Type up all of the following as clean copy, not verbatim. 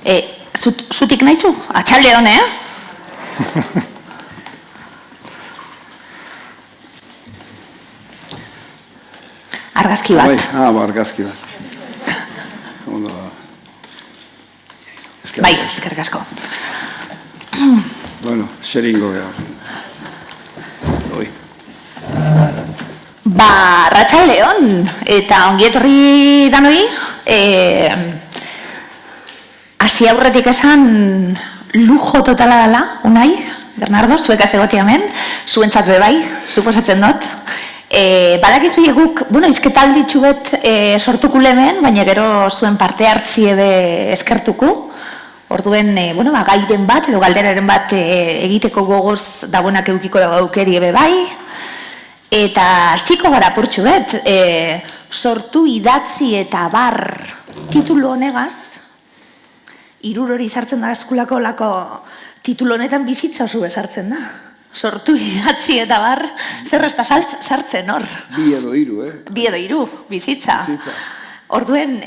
Zutik nahizu? Atxalde hone, Argazki bat. Argazki bat. Bai, eskerrik asko. Bueno, zer ingo behar. Arratsalde on, eta ongietorri danoi, hasi aurretik esan lujo totala dela, Unai, Bernardo, zuek az egotia hemen, zuentzat bai, suposatzen dut. Badakizu guk, izketaldi txubet sortuko hemen, baina gero zuen parte hartzie eskertuko. Orduen, gairen bat edo galderaren bat egiteko gogoz dagoenak eukiko aukeri bai. Eta ziko gara purtsu bet, sortu idatzi eta bar titulu honegaz, irur hori sartzen da eskulako lako titulu honetan bizitza oso besartzen da. Sortu idatzi eta bar, zer ez da sartzen hor. Bi edo hiru, Bi edo hiru, bizitza. Orduen,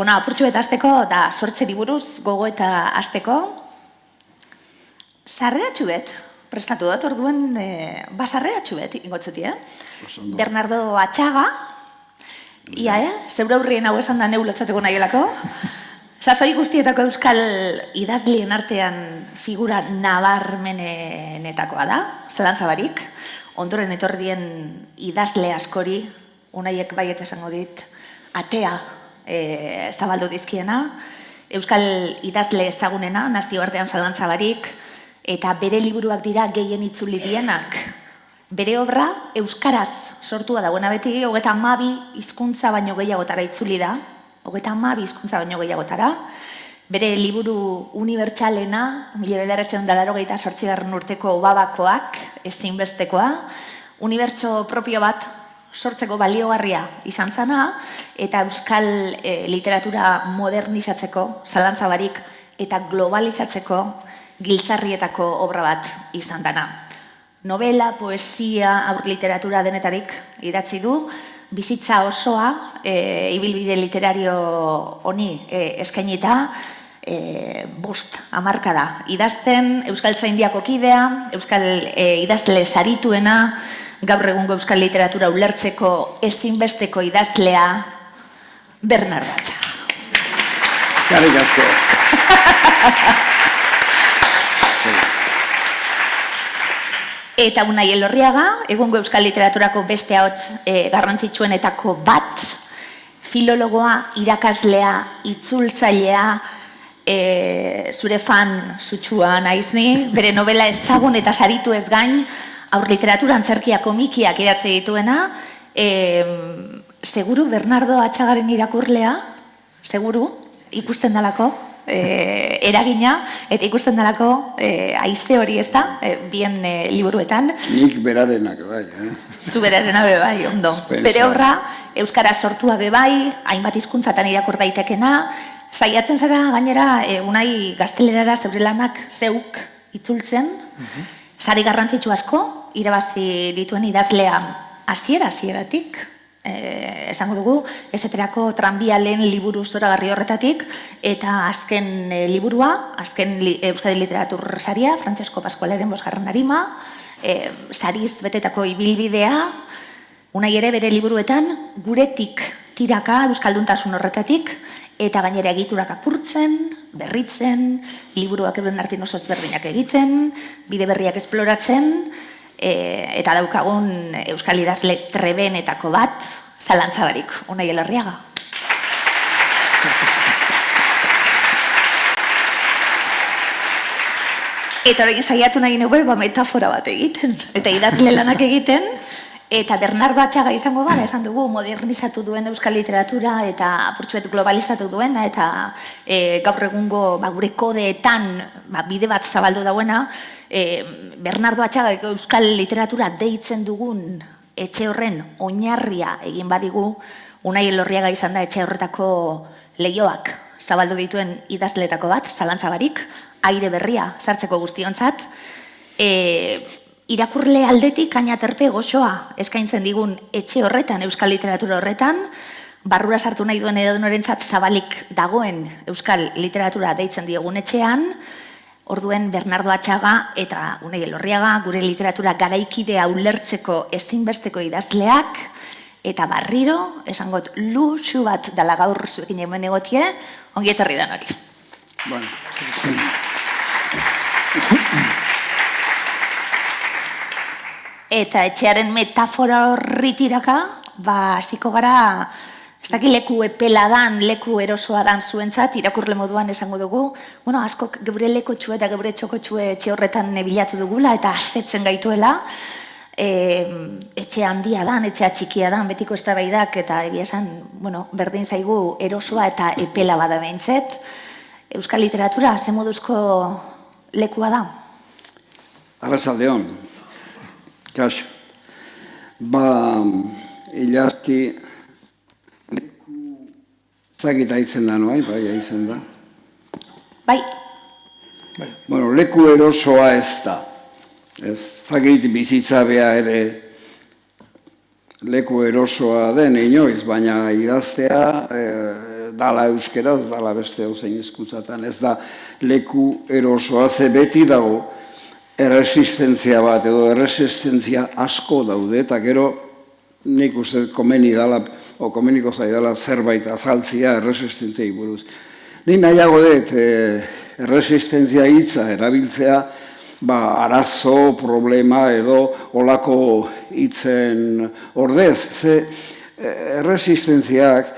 apurtxu eta azteko, da sortze diburuz, gogo eta azteko. Sarreratxu bet, prestatu dut, orduen, sarreratxu bet, ingotzuti, Bernardo Atxaga, ia, zeure aurrien hau esan da neulotzateko nahielako. Sasoi guztietako euskal idazlien artean figura nabarmenetakoa da, zalantza barik. Ondoren etorrien idazle askori, Unaiek baiet esango dit, atea zabaldu dizkiena, euskal idazle ezagunena, nazioartean zalantza barik, eta bere liburuak dira gehien itzuli dienak. Bere obra euskaraz sortua dagoena beti, 32 hizkuntza baino gehiagotara itzuli da, 32 hizkuntza baino gehiagotara. Bere liburu unibertsalena, 1988 urteko Babakoak, ezinbestekoa, unibertso propio bat sortzeko baliogarria izan zana, eta euskal literatura modernizatzeko, zalantza barik, eta globalizatzeko giltzarrietako obra bat izan dana. Novela, poesia, aur literatura denetarik idatzi du, bizitza osoa, ibilbide literario honi eskainita, 5 hamarkada idazten, Euskaltzaindiako kidea, euskal idazle sarituena, gaur egungo euskal literatura ulertzeko ezinbesteko idazlea, Bernardo Atxaga. Eskerrik asko. Eta Unai Elorriaga, egungo euskal literaturako beste ahots garrantzitsuenetako bat, filologoa, irakaslea, itzultzailea, zure fan sutsua naizni, bere novela ezagun eta saritu ez gain, aur literatura antzerkia komikiak idatzi dituena, seguru Bernardo Atxagaren irakurlea, seguru, ikusten dalako, eragina, eta ikusten dalako haize hori ez da, bien liburuetan. Nik berarenak bai, Zu berarena bai, ondo. Bere obra, euskara sortua bai, hainbat hizkuntzatan irakur daitekena, saiatzen zara gainera, Unai gaztelerara zeure lanak zeuk itzultzen, sari garrantzitsu asko, irabazi dituen idazlea hasieratik, esango dugu, eseperako tranbia lehen liburu zoragarri horretatik, eta azken liburua, azken Euskadi Literatur saria, Francesco Pascualaren 5. arima, sariz betetako ibilbidea, Unai ere bere liburuetan guretik tiraka euskalduntasun horretatik, eta gainera egiturak apurtzen, berritzen, liburuak euren artin oso ezberdinak egiten, bide berriak esploratzen, eta daukagun euskal idazle trebenetako bat, zalantza barik, Unai Elorriaga. Eta horrekin saiatu nahi nube, metafora bat egiten, eta idazle lanak egiten, eta Bernardo Atxaga izango bada, esan dugu, modernizatu duen euskal literatura, eta apurtxuet globalizatu duena, eta gaur egungo gure kodeetan bide bat zabaldu dauena, Bernardo Atxaga euskal literatura deitzen dugun etxe horren oinarria egin badigu, Unai Elorriaga izan da etxe horretako lehioak zabaldu dituen idazletako bat, zalantza barik, aire berria sartzeko guztiontzat, irakurle aldetik aina terpe goxoa eskaintzen digun etxe horretan, euskal literatura horretan, barrura sartu nahi duen edonorentzat zabalik dagoen euskal literatura deitzen diogun etxean, orduen Bernardo Atxaga eta Unai Elorriaga gure literatura garaikidea ulertzeko ezinbesteko idazleak, eta barriro, esangot, luxu bat dala gaur zuekin hemen egotie, ongi etorri da nori. Bueno. Eta etxearen metafora horri tiraka, hasiko gara, ez daki leku epela dan, leku erosoa dan zuentzat, irakurle moduan esango dugu, askok geure lekotxue eta geure txokotxue etxe horretan bilatu dugula, eta asetzen gaituela, etxe handia dan, etxea txikia dan, betiko eztabaidak eta egia esan, berdin zaigu erosoa eta epela bada behintzet. Euskal literatura, ze moduzko lekua da? Arratsaldeon. Kaixo. Ilazki leku zagita aitzen da, bai, aitzen da. Bai. Leku erosoa ez da. Ez zagit bizitza bea ere leku erosoa den inoiz, baina idaztea dala euskeraz, dala beste hauzein hizkuntzatan, ez da leku erosoa, ze beti dago erresistentzia bat edo erresistentzia asko daude, eta gero nik uste komeni dala, o komeniko zaidala zerbait azaltzia erresistentziai buruz. Nik nahiago dut erresistentzia hitza erabiltzea arazo, problema edo olako hitzen ordez. Ze erresistentziak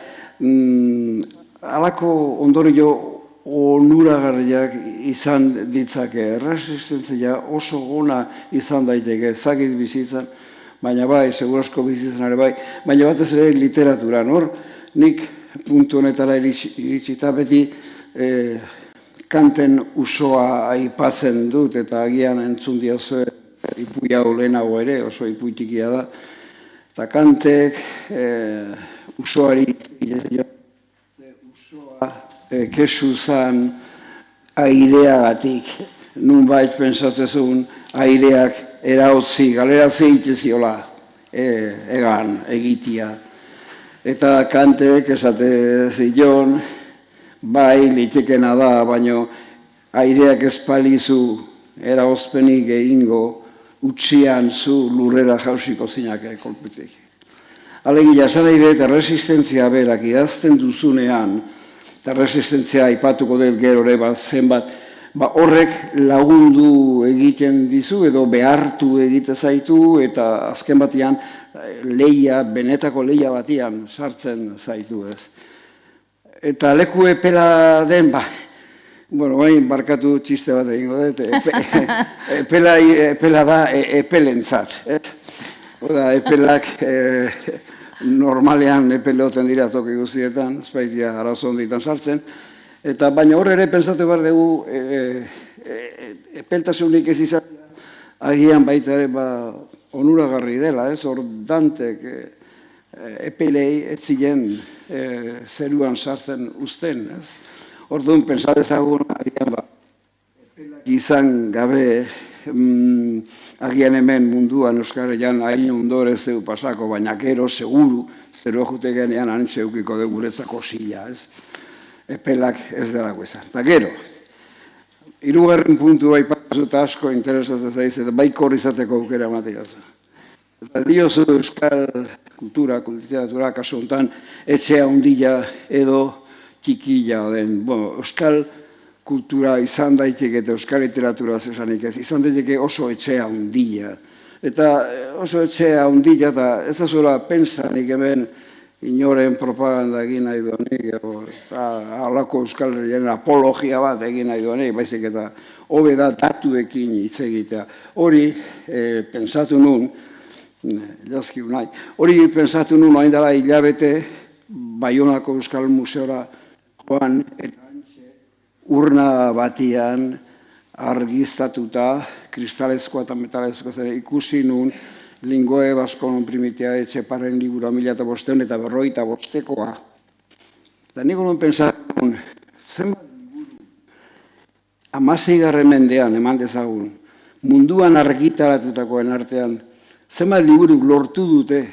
alako ondorio onuragarriak izan ditzake. Erresistentzia oso gona izan daiteke, zakit bizitzan, baina bai, segurasko bizitzan ere bai, baina batez ere literaturan, nik puntu honetara iritsita beti kanten usoa aipatzen dut, eta agian entzun diazue ipui hau lehenago ere, oso ipuitikia da. Eta kantek usoari usoa kesu zan aireagatik, nunbait pentsatzezun aireak erautzi, galera zeiteziola egan egitia. Eta kantek esate zion, bai, litekena da, baino aireak espalizu eraozpenik egingo utxian zu lurrera jausiko zinake kolpetik. Alegia, esan nahi dut, erresistentzia berak idazten duzunean, eta erresistentzia aipatuko dut gero ere zenbat, horrek lagundu egiten dizu edo behartu egite zaitu, eta azken batian leia, benetako leia batian sartzen zaitu ez. Eta leku epela den, bain barkatu txiste bat egingo dut, epela da epelentzat. Oda, epelak normalean epeloten dira toki guztietan, espaitia arazo honditan sartzen, eta baina hor ere pentsatu behar dugu epeltasunik ez izatea, agian baita ere onuragarri dela, hor Dantek epelei ez ziren zeruan sartzen uzten, ez? Orduan, pentsadezagun, agian epelak izan gabe, agian hemen munduan euskarian hain ondore zeu pasako, baina gero seguru, zerua jute genean antxe eukiko de guretzako sila, ez? Epelak ez delako izan. Eta gero, hirugarren puntu bai pasuta asko interesatzen zaiz, eta bai korrizateko aukera emateaz. Eta diozu euskal kultura, literatura, kasu honetan, etxea hundila edo txikila den. Euskal kultura izan daiteke eta euskal literatura zesanik ez, izan daiteke oso etxea hundila. Eta oso etxea hundila eta ez da zuela pensanik hemen inoren propaganda egin nahi duanik, halako euskal herriaren apologia bat egin nahi duanik, baizik eta hobe da datuekin hitz egitea. Hori pentsatu nun, hori pentsatu nun hain dela hilabete Baionako Euskal Museora joan eta urna batian argiztatuta, kristalezkoa eta metalezkoa zere ikusi nun Lingoe Baskonon Primitea Etxeparren libura 1500 eta 55. Eta nik honen pentsatun, zenbat liburu 16. mendean eman dezagun, munduan argitaratutakoen artean, zenbat liburu lortu dute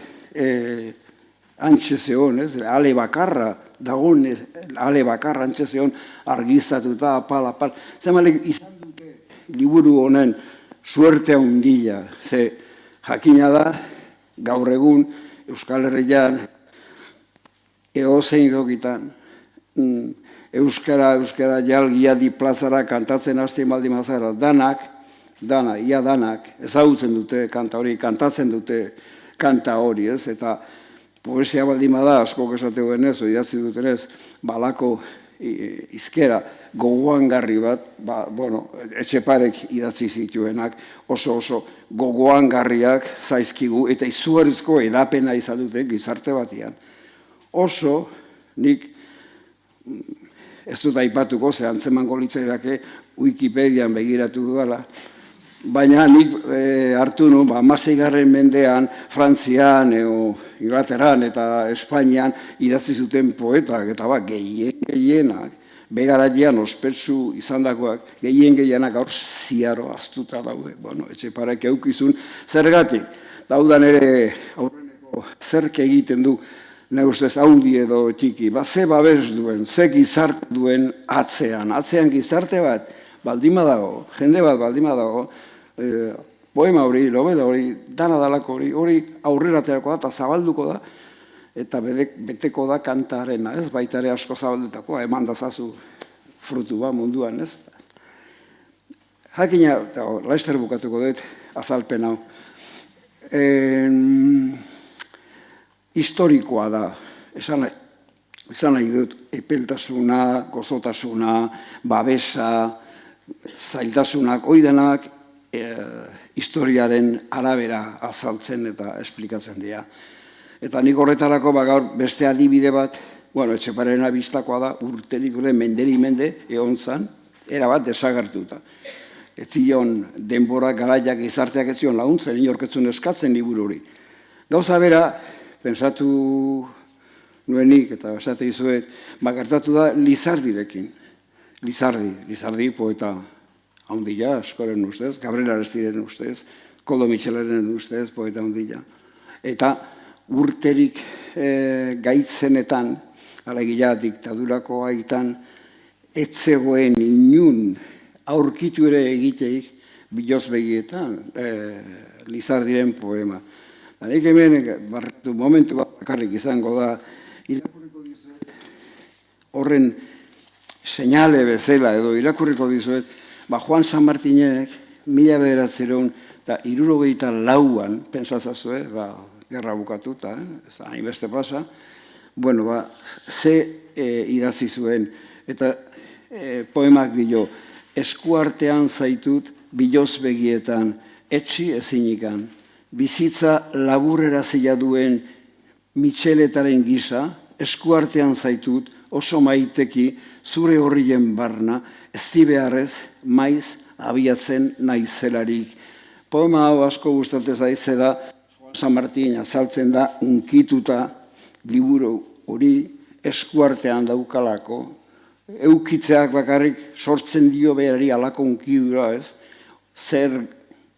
antxe zeon, ale bakarra, dagoen ale bakarra antxe zeon, argiztatuta, apal. Zemalik izan dute liburu honen suerte handia, ze jakina da, gaur egun, Euskal Herrian, edozein tokitan, euskara jalgiadi plazara kantatzen hasten baldin mazara, ia danak, ezagutzen dute kanta hori, kantatzen dute kanta hori, ez? Eta poesia baldin bada, asko esateu denez, idatzi dutenez, balako izkera, gogoangarri bat, Etxeparek idatzi zituenak, oso gogoangarriak zaizkigu, eta izugarrizko edapena izan dute gizarte batian. Oso, nik ez dut aipatuko, ze antzemango litzaidake Wikipedian begiratu dudala, baina nik hartu nu, 16. mendean, Frantzian, Inglaterran eta Espainian idatzi zuten poetak, eta gehienak, begaratian ospetsu izandakoak, gehienak gaur ziaro aztuta daude. Etxeparek eukizun zergatik, daudan ere aurreneko zerk egiten du, ne ustez haundi edo txiki, ze babes duen, ze gizarte duen atzean gizarte bat, baldima dago, jende bat baldima dago, poema hori, novela hori, dana dalako hori aurrera aterako da, eta zabalduko da, eta beteko da kantarena, ez, baita ere asko zabaldutakoa, eman dazazu frutu ba munduan, ez. Jakina, eta laizter bukatuko dut, azalpen hau. Historikoa da, esan nahi dut, epeltasuna, gozotasuna, babesa, zailtasunak, oidenak, historiaren arabera azaltzen eta esplikatzen dira. Eta nik horretarako gaur beste adibide bat, Etxeparena biztakoa da, urterik menderi egon zan, erabat desagertuta. Ez zion denbora garaiak izarteak ez zion laguntzen, inorketzun eskatzen liburu hori. Gauza bera, pensatu nuenik, eta esate izuet, gertatu da Lizardirekin. Lizardi poeta handia, askoren ustez, Gabriel Arestiren ustez, Koldo Mitxelaren ustez, poeta handia. Eta urterik gaitzenetan, alegia diktadurako aitan, etzegoen inun aurkitu ere egiteik biloz begietan Lizardiren poema. Nik hemen, momentu bakarrik izango da, irakurriko dizuet, horren seinale bezala edo irakurriko dizuet, Juan San Martinek, 1964an, pentsazazue, gerra bukatuta, hainbeste pasa, ze idatzi zuen, eta poemak dio, eskuartean zaitut, biloz begietan, etxi ezinikan, bizitza laburrera zila duen mitxeletaren gisa, eskuartean zaitut, oso maiteki, zure horrien barna, ez beharrez, maiz abiatzen naizelarik. Poema hau asko gustatzen zaize da, San Martin azaltzen da, unkituta liburu hori eskuartean daukalako, eukitzeak bakarrik sortzen dio berari alako unkidura ez, zer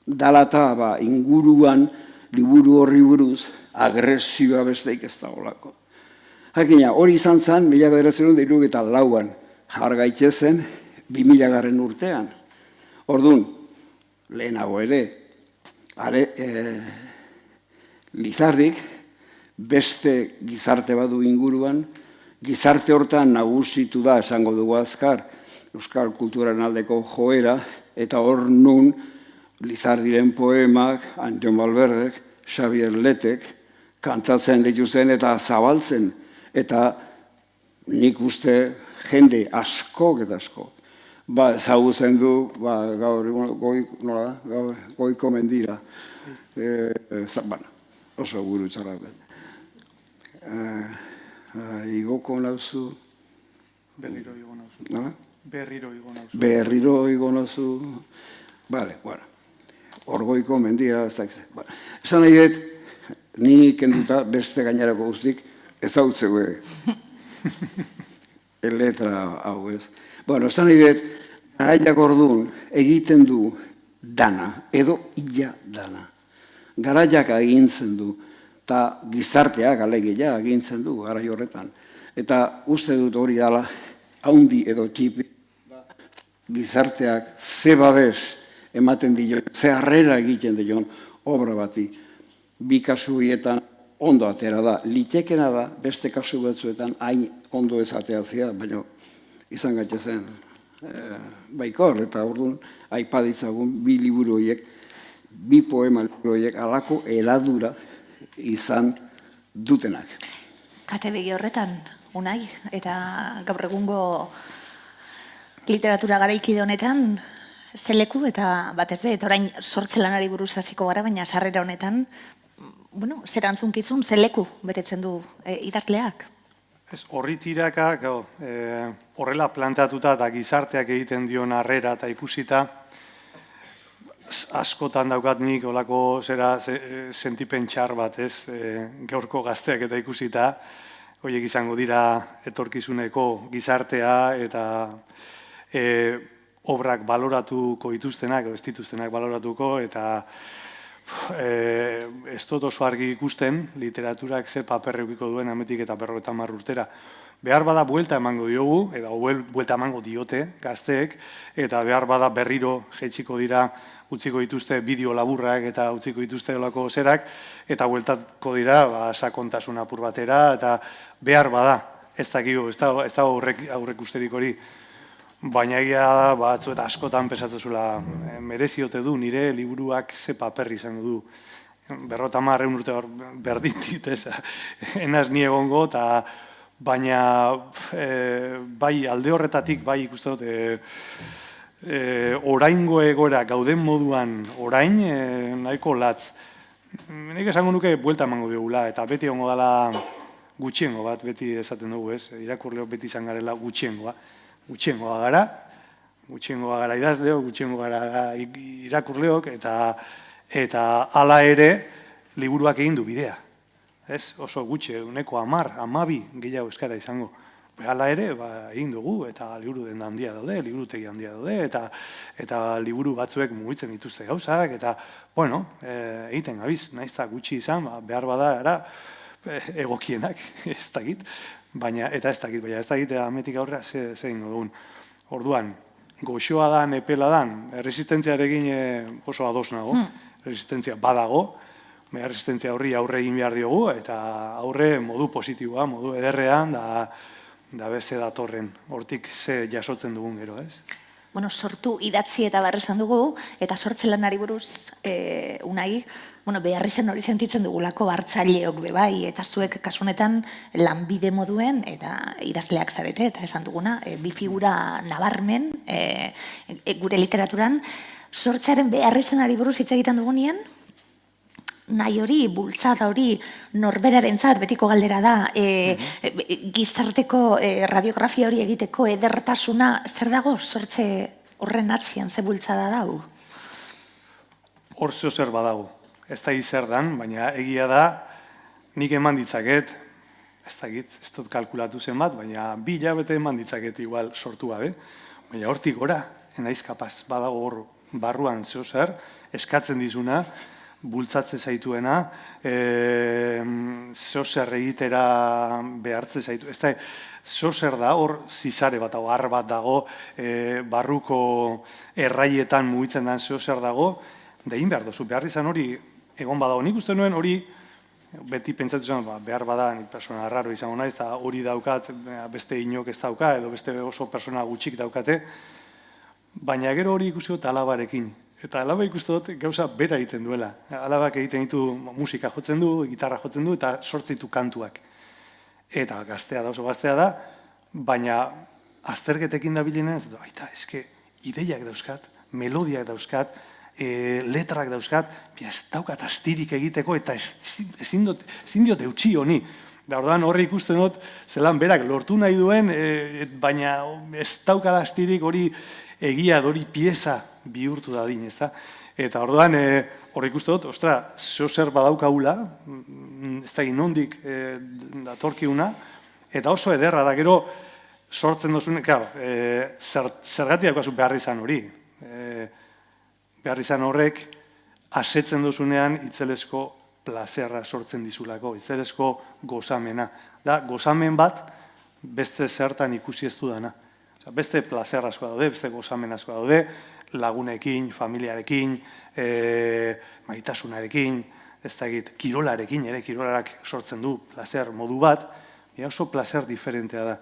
dalata inguruan liburu horri buruz agresioa besteik ez da olako. Jakina, hori izan zen, 1964an, jargaitzezen 2000. urtean. Orduan, lehenago ere, Lizardik beste gizarte badu inguruan, gizarte hortan nagusitu da, esango dugu azkar, euskal kulturan aldeko joera, eta hor nun Lizardiren poemak, Anton Valverdek, Xavier Letek, kantatzen dituzten eta zabaltzen, eta nik uste jende askok eta askok. Ezagutzen du, gaur goiko mendira, oso guru txarra. Igoko nauzu? Berriro igo nauzu. Berriro igo nauzu. Orgoiko mendia, ez dakiz. Esan nahi dut, ni kenduta beste gainerako guztik ezautzeko letra hau ez. Esan nahi dut, garaiak orduan egiten du dana, edo ia dana. Garaiak agintzen du, eta gizarteak alegia agintzen du garai horretan. Eta uste dut hori dela haundi edo txipi gizarteak ze babes ematen dion, ze harrera egiten dion obra bati. Bi kasu hietan ondo atera da, litekena da beste kasu batzuetan hain ondo ez ateatzea, baina izan gaitezen baikor, eta orduan aipaditzagun bi liburu horiek, bi poema liburu horiek alako eradura izan dutenak. Kate begi horretan, Unai, eta gaur egungo literatura garaikide honetan, zeleku eta batez be, eta orain sortze lanari buruz hasiko gara, baina sarrera honetan, bueno, zer antzunkizun, zeleku betetzen du idazleak? Ez, horri tiraka, horrela planteatuta eta gizarteak egiten dion harrera eta ikusita, askotan daukat nik olako sentipen txar bat, ez, gaurko gazteak eta ikusita, horiek izango dira etorkizuneko gizartea eta obrak baloratuko dituztenak, edo ez dituztenak baloratuko, eta ez dut oso argi ikusten, literaturak ze paperreukiko duen ametik eta 50 urtera. Behar bada buelta emango diogu, eta buelta emango diote gazteek, eta behar bada berriro jaitsiko dira, utziko dituzte bideo laburrak eta utziko dituzte olako zerak, eta bueltako dira sakontasun apur batera, eta behar bada, ez da aurrek usterik hori, baina egia da, batzu eta askotan pesatzezula mereziote du, nire liburuak ze paper izango du. 50 urte hor berdintit, enaz ni egongo, baina bai alde horretatik, bai ikusten dut, oraingo egoera gauden moduan orain, nahiko latz. Nik esango nuke buelta emango diogula, eta beti egongo dela gutxiengo bat, beti esaten dugu, ez? Irakurleo beti izan garela gutxiengoa. Gutxiengoa gara idazleok, gutxiengoa gara irakurleok, eta hala ere liburuak egin du bidea. Ez, oso gutxi, uneko 10, 12 gehiago euskara izango. Hala ere, egin dugu, eta liburu den handia daude, liburutegi handia daude, eta liburu batzuek mugitzen dituzte gauzak, eta, bueno, egiten gabiz, nahiz eta gutxi izan, behar bada, egokienak, ez dakit. Baina ez dakit, ametik aurrera zein dugun. Orduan, goxoa dan, epela dan, resistentziarekin oso ados nago, resistentzia badago, resistentzia horri aurre egin behar diogu, eta aurre modu positiboa, modu ederrean, da beze datorren, hortik ze jasotzen dugun gero, ez? Bueno, sortu idatzi eta barresan dugu, eta sortze lanari buruz, Unai, behar izan hori sentitzen dugulako hartzaileok bebai, eta zuek kasunetan lanbide moduen, eta idazleak zarete, eta esan duguna, bi figura nabarmen, gure literaturan, sortzearen behar izanari buruz hitz egiten dugunean, nahi hori, bultzada hori, norberarentzat betiko galdera da, gizarteko radiografia hori egiteko edertasuna, zer dago sortze horren atzian, ze bultzada dau? Hor zer badago. Ez da zer dan, baina egia da, nik eman ditzaket, ez dut kalkulatu zen bat, baina 2 hilabete eman ditzaket igual sortu gabe, baina hortik gora, naiz kapaz, badago hor barruan zer, eskatzen dizuna, bultzatze zaituena, zer egitera behartze zaitu, ez da, zer da, hor zizare bat dago, har bat dago, barruko erraietan mugitzen den zer dago, da egin behar dozu, behar izan hori, egon badago, nik uste nuen hori, beti pentsatu zen, behar bada, nik persona raro izango naiz, eta hori daukat, beste inok ez dauka, edo beste oso persona gutxik daukate, baina gero hori ikusi dut alabarekin. Eta alaba ikustu dut gauza bera egiten duela. Alabak egiten ditu musika jotzen du, gitarra jotzen du, eta sortzen ditu kantuak. Eta gaztea da, oso gaztea da, baina azterketekin da bilinen, aita, eske, ideiak dauzkat, melodiak dauzkat, letrak dauzkat, ez daukat astirik egiteko, eta ezin diot eutxi honi. Da orduan horre ikusten dut, zelan berak lortu nahi duen, baina ez daukat astirik hori egia hori pieza bihurtu da din, ezta? Eta orduan horre ikusten dut, ostra, zer badaukagula, ez da inondik datorkiuna, eta oso ederra da, gero sortzen dozune, zergatik daukazu behar izan hori. Behar izan horrek, asetzen dozunean itzelesko plazerra sortzen dizulako, izerezko gozamena. Da, gozamen bat beste zertan ikusi ez dudana. Beste plazer asko daude, beste gozamen asko daude, lagunekin, familiarekin, maitasunarekin, ez da egit, kirolarekin, ere kirolarak sortzen du plazer modu bat, oso plazer diferentea da.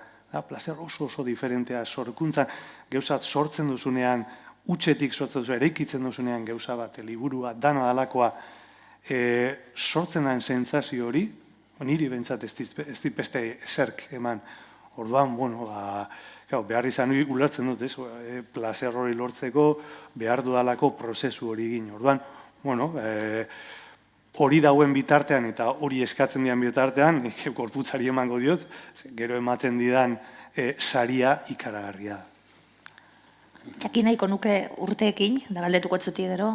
Plazer oso diferentea sorkuntzan, geuzat sortzen duzunean, utxetik sortzen duzunean, eraikitzen duzunean gauza bat, liburu bat, dana dalakoa, sortzen den sentsazio hori, niri behintzat ez dit beste zerk eman. Orduan, behar izan ulertzen dut, plazer hori lortzeko, behar dudalako prozesu hori egin. Orduan, hori dauen bitartean eta hori eskatzen dian bitartean, gorputzari emango diot, gero ematen didan saria ikaragarria. Jakin nahiko nuke urteekin, da galdetuko etzuti gero,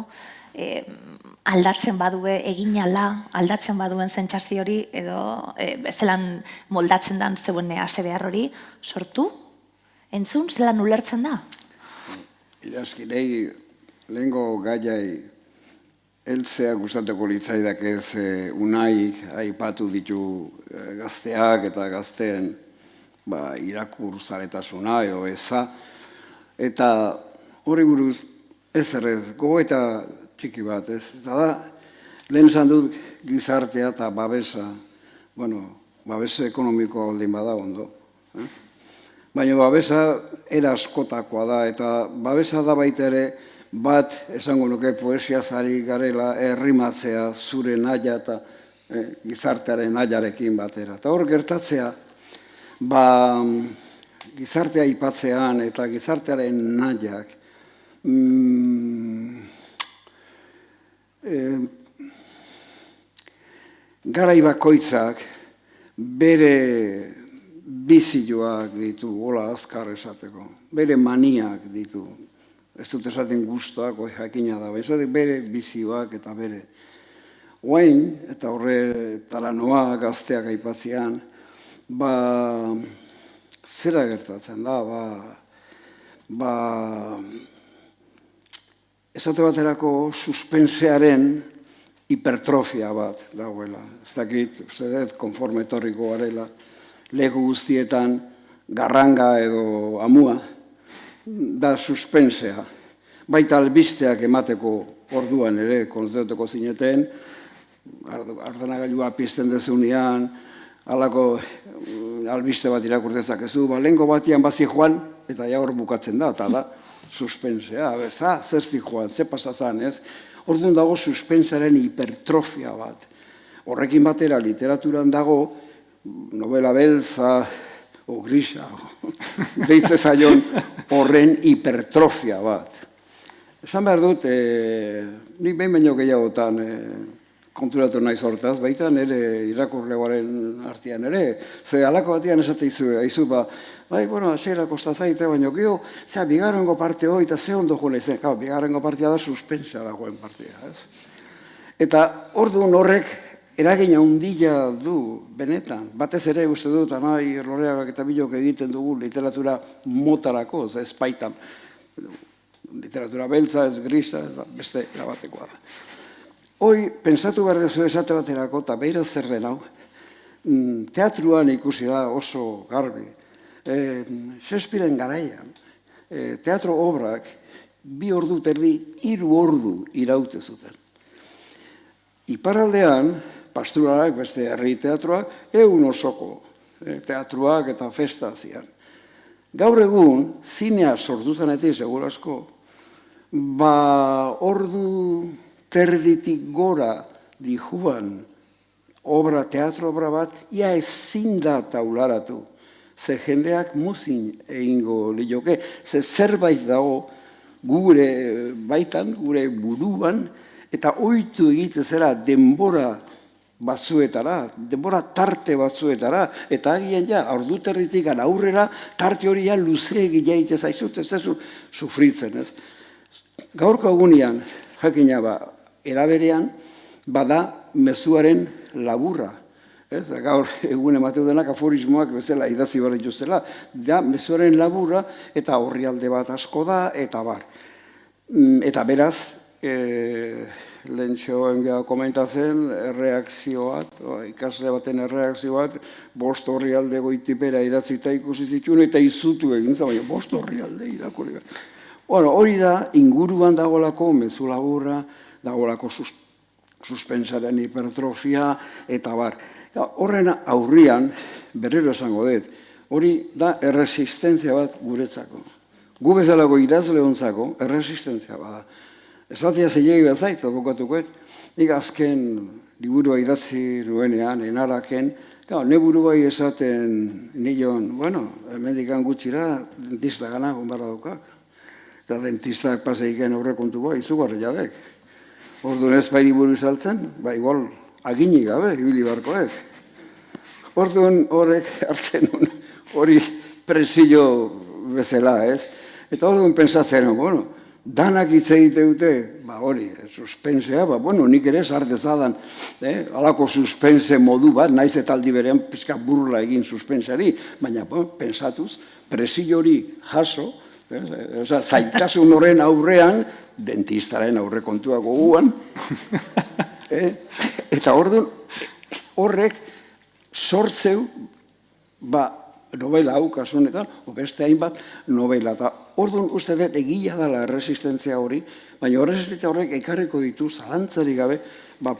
aldatzen badue egin ala, aldatzen baduen sentsazio hori, edo zelan moldatzen dan zeuen ase behar hori, sortu? Entzun, zelan ulertzen da? Idazkinei, lehengo gaiai, heltzea gustatuko litzaidak ez unaik aipatu ditu gazteak eta gazteen irakur zaretasuna edo eza. Eta hori buruz ez errez, gogoeta txiki bat ez. Eta da, lehen zan dut gizartea eta babesa, babesa ekonomikoa aldin bada ondo. Baina babesa era askotakoa da, eta babesa da baita ere bat, esango nuke poesiazari garela, errimatzea zure naia eta gizartearen naiarekin batera. Eta hor gertatzea, gizartea ipatzean eta gizartearen naiak garai bakoitzak bere bizioak ditu, hola azkar esateko, bere maniak ditu. Ez dut esaten guztuak, jakina da, esaten bere bizioak eta bere. Oain, eta horre talanoa gazteak aipatzean, zera gertatzen da, esate baterako suspensearen hipertrofia bat dagoela. Ez dakit, uste dut, konforme etorriko garela, leku guztietan garranga edo amua, da suspensea. Baita albisteak emateko orduan ere, konzertuko zineten, ardanagailua pizten dezunean, halako albiste bat irakurtezak ez du, lehenko batian bazi joan, eta ja hor bukatzen da, eta da, suspensea, zer zi joan, ze pasazan, ez? Orduan dago suspensearen hipertrofia bat. Horrekin batera literaturan dago, novela beltza, o grisa, deitze zaion horren hipertrofia bat. Esan behar dut, nik behin baino gehiagotan konturatu nahi sortaz, baita nire irakurlegoaren artean ere, ze alako batian esate izu, zera kostazaite, baino geho, bigarrengo parte hori, eta ze ondo joan ezen, bigarrengo partea da suspensa dagoen partea, ez? Eta orduan horrek, eragina handia du, benetan. Batez ere, uste dut, Anai Loreagak eta Bilok egiten dugu literatura motarako, ez baitan. Literatura beltza, ez grisa, beste erabatekoa da. Hoi, pentsatu behar dezu esate baterako, eta behira zer den hau, teatruan ikusi da oso garbi. Shakespearen garaian, teatro obrak 2 ordu terdi, 3 ordu iraute zuten. Iparraldean, pasturalak, beste herri teatroak, 1 osoko teatruak eta festa zian. Gaur egun, zinea sortu zanetik, segur asko, ordu terditik gora dijuan teatro obra bat, ia ezin da taularatu. Ze jendeak muzin egingo lioke, ze zerbait dago gure baitan, gure buruan, eta ohitu egite zera denbora batzuetara, denbora tarte batzuetara, eta agian ordu terditik aurrera, tarte hori luze egia ite zaizut, ez ez sufritzen, ez? Gaurko egunean, jakina eraberean, bada mezuaren laburra. Gaur egun emateu denak aforismoak bezala idazi behar dituztela, da mezuaren laburra eta orrialde bat asko da, eta bar. Eta beraz, lehentxoen komentatzen, erreakzio bat, ikasle baten erreakzio bat, 5 orrialde goitipera idatzita ikusi zituen, eta izutu egin zen, baina 5 orrialde irakurri. Bueno, hori da, inguruan dagoelako, mezu laburra, dagoelako suspensaren hipertrofia, eta bar. Horren aurrian, berriro esango dut, hori da erresistentzia bat guretzako. Gu bezalako idazle hontzako, erresistentzia bada. Esatia zilegi bat zait, abokatukoet, nik azken liburua idatzi nuenean, enaraken, ne buru bai esaten nion, bueno, hemendikan gutxira, dentista gana gonbarra daukak. Eta dentistak paseiken aurrekontu bai, izugarri jadek. Orduan ez bairi buru saltzen, ba igual aginik gabe, ibili barkoek. Orduan horrek hartzen hori presillo bezala, ez? Eta orduan pensatzen, bueno, danak hitz egite dute, ba hori, suspensea, ba bueno, nik ere sartezadan, halako suspense modu bat, naiz eta aldi berean pizka burla egin suspenseari, baina pensatuz, presillo hori jaso, zaitasun horren aurrean, dentistaren aurrekontua goguan, eta orduan horrek sortzeu, ba, novela hau kasunetan, o beste hainbat novela. Orduan uste dut egia dela erresistentzia hori, baina erresistentzia horrek ekarriko ditu, zalantzarik gabe,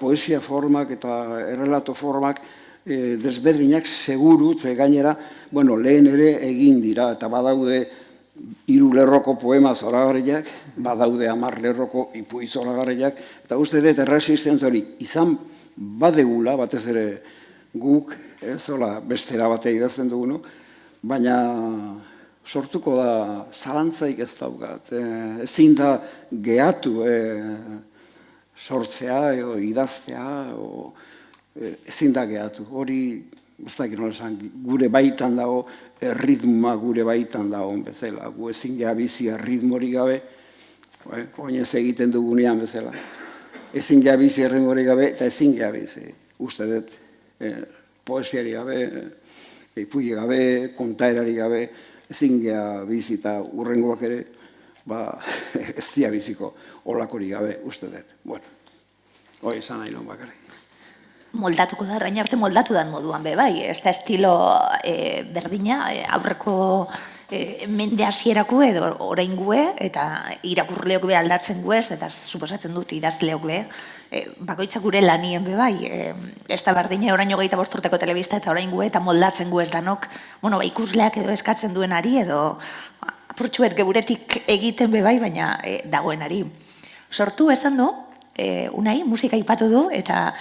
poesia formak eta errelato formak desberdinak seguru, ze gainera, lehen ere egin dira, eta badaude 3 lerroko poema zoragarriak, badaude 10 lerroko ipuin zoragarriak, eta uste dut erresistentzia hori izan badegula, batez ere guk, bestera batea idazten dugunu, baina sortuko da zalantzaik ez daukat. Ezin da gehatu sortzea edo idaztea, ezin da gehatu. Hori, ez dakit nola esan, gure baitan dago, erritmoa gure baitan dago bezala. Gu ezin geha bizi erritmorik gabe, oinez egiten dugunean bezala. Ezin geha bizi erritmorik gabe, eta ezin geha bizi. Uste dut, poesiari gabe, ipuile gabe, kontaerari gabe, ezin geha bizi eta urrengoak ere, ez dia biziko olakorik gabe, uste dut. Bueno, hori esan nahi non bakarrik. Moldatuko da, orain arte moldatu dan moduan be, bai, ez da estilo berdina, aurreko mende hasierako edo orain gue, eta irakurleok be aldatzen guez, eta suposatzen dut idazleok be, bakoitzak gure lanien be bai, ez da berdina orain 25 urteko telebista eta orain gue, eta moldatzen guez danok, ikusleak edo eskatzen duenari, edo apurtxuet geburetik egiten be bai, baina dagoenari. Sortu esan du, unai, musika ipatu du, eta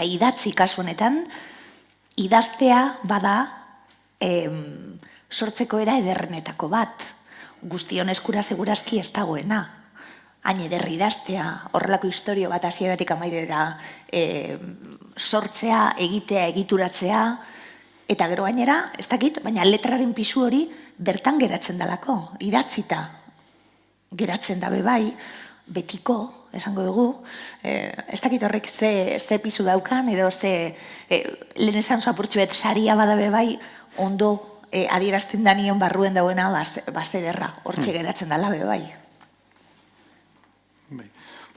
idatzi kasu honetan, idaztea bada sortzeko era ederrenetako bat. Guztion eskura segurazki ez dagoena. Hain ederri idaztea, horrelako historio bat hasieratik amairera sortzea, egitea, egituratzea, eta gero gainera, ez dakit, baina letraren pisu hori bertan geratzen dalako, idatzita geratzen dabe bai, betiko, esango dugu, ez dakit horrek ze pisu daukan, edo lehen esan apurtxuet saria badabe bai, ondo adierazten danien barruen dauena, bazte derra, hortxe geratzen dala be bai.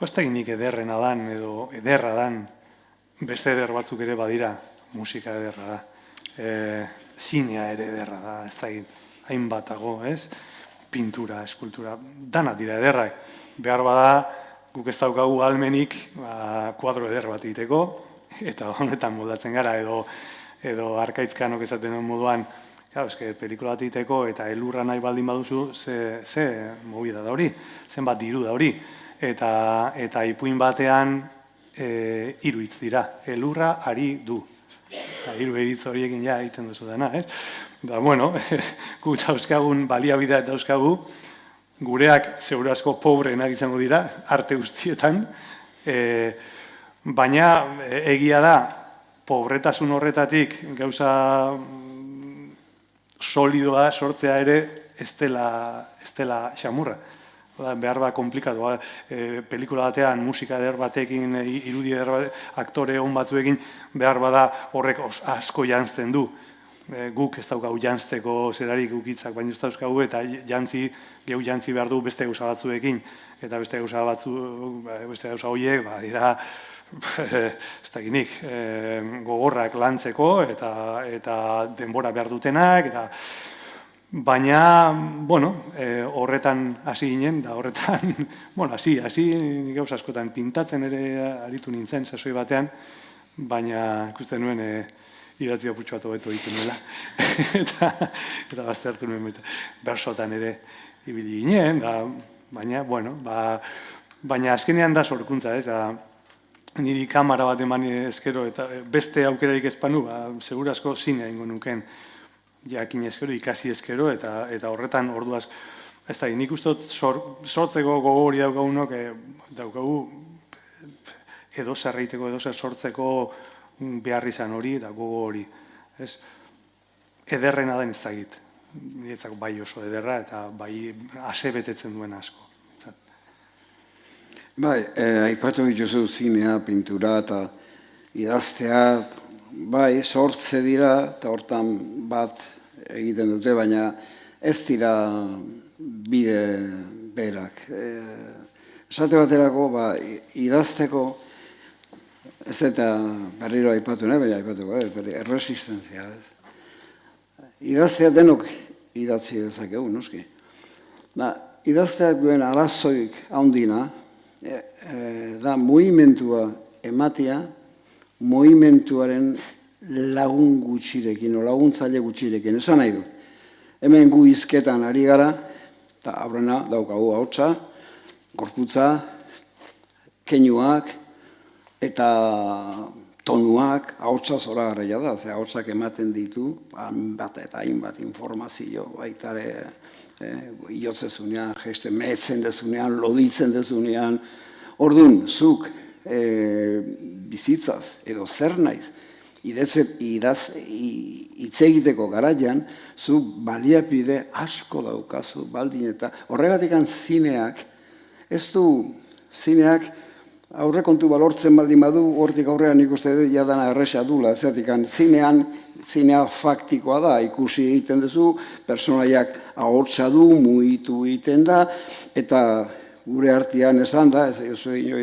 Ez da nik ederrena dan, edo ederra dan, beste eder batzuk ere badira, musika ederra da. Zinea ere ederra da, ez da hainbatago, ez? Pintura, eskultura, dana dira ederrak. Behar bada, guk ez daukagu almenik, kuadro eder bat egiteko, eta honetan moldatzen gara, edo arkaitzkanok esaten duen moduan, pelikula bat egiteko, eta elurra nahi baldin baduzu, ze movida da hori, zenbat diru da hori. Eta ipuin batean 3 hitz dira, elurra ari du. 3 hitz horiekin ja egiten duzu dena, ez? Da, bueno, gu dauzkagun baliabidea dauzkagu, gureak seguru asko pobreenak izango dira, arte guztietan, baina egia da, pobretasun horretatik gauza solidoa sortzea ere ez dela xamurra. Behar bat komplikatu, pelikula batean, musika eder batekin, irudi eder aktore hon batzuekin, behar bada horrek asko jantzten du. guk ez daukagu jantzteko zerarik ukitzak, baina ez dauzkagu, eta gehu jantzi behar du beste gauza batzuekin, eta beste gauza horiek, dira, ez dakinik, gogorrak lantzeko, eta denbora behar dutenak, baina, horretan hasi ginen, da horretan, hasi gauza askotan pintatzen ere aritu nintzen, sasoi batean, baina ikusten nuen idatzia putxu bat hobeto ditu nuela. Eta baztertu nuen bersotan ere ibili ginen, baina azkenean da sorkuntza, ez? Niri kamara bat eman ezkero, eta beste aukerarik ezpanu, segurazko zinea ingo nuken, jakin ezkero, ikasi ezkero, eta horretan orduaz, ez da, nik uste sortzeko gogo hori daukagu, edo zerreiteko, edo zer sortzeko behar izan hori, eta gogo hori. Ederrena den ez da egit. Niretzako bai oso ederra, eta bai ase betetzen duen asko. Bai, aipatu dituzu zinea, pintura eta idaztea, bai, sortze dira, eta hortan bat egiten dute, baina ez dira bide berak. Esate baterako, idazteko, ez eta berriro aipatu nahi, baina aipatuko, erresistenzia. Idaztea denok idatzi dezakegu, noski. Idazteak duen arazoik handina, da mugimentua ematea, mugimentuaren lagun gutxirekin, o laguntzaile gutxirekin, esan nahi dut. Hemen gu hizketan ari gara, eta aurrena daukagu ahotsa, gorputza, keinuak, eta tonuak, ahotsa zoragarria da, ze ahotsak ematen ditu, hainbat eta hainbat informazio, baitare, iotzezunean, jeste mehetzen dezunean, loditzen dezunean, orduan, zuk bizitzaz, edo zer naiz, hitz egiteko garaian, zuk baliapide asko daukazu, baldin eta horregatik zineak, ez du zineak aurrekontu balortzen baldin badu, hortik aurrean ikuste dut jadana erresa dula, zertik zinea faktikoa da, ikusi egiten duzu, personaiak ahotsa du, mugitu egiten da, eta gure artean esan da, ez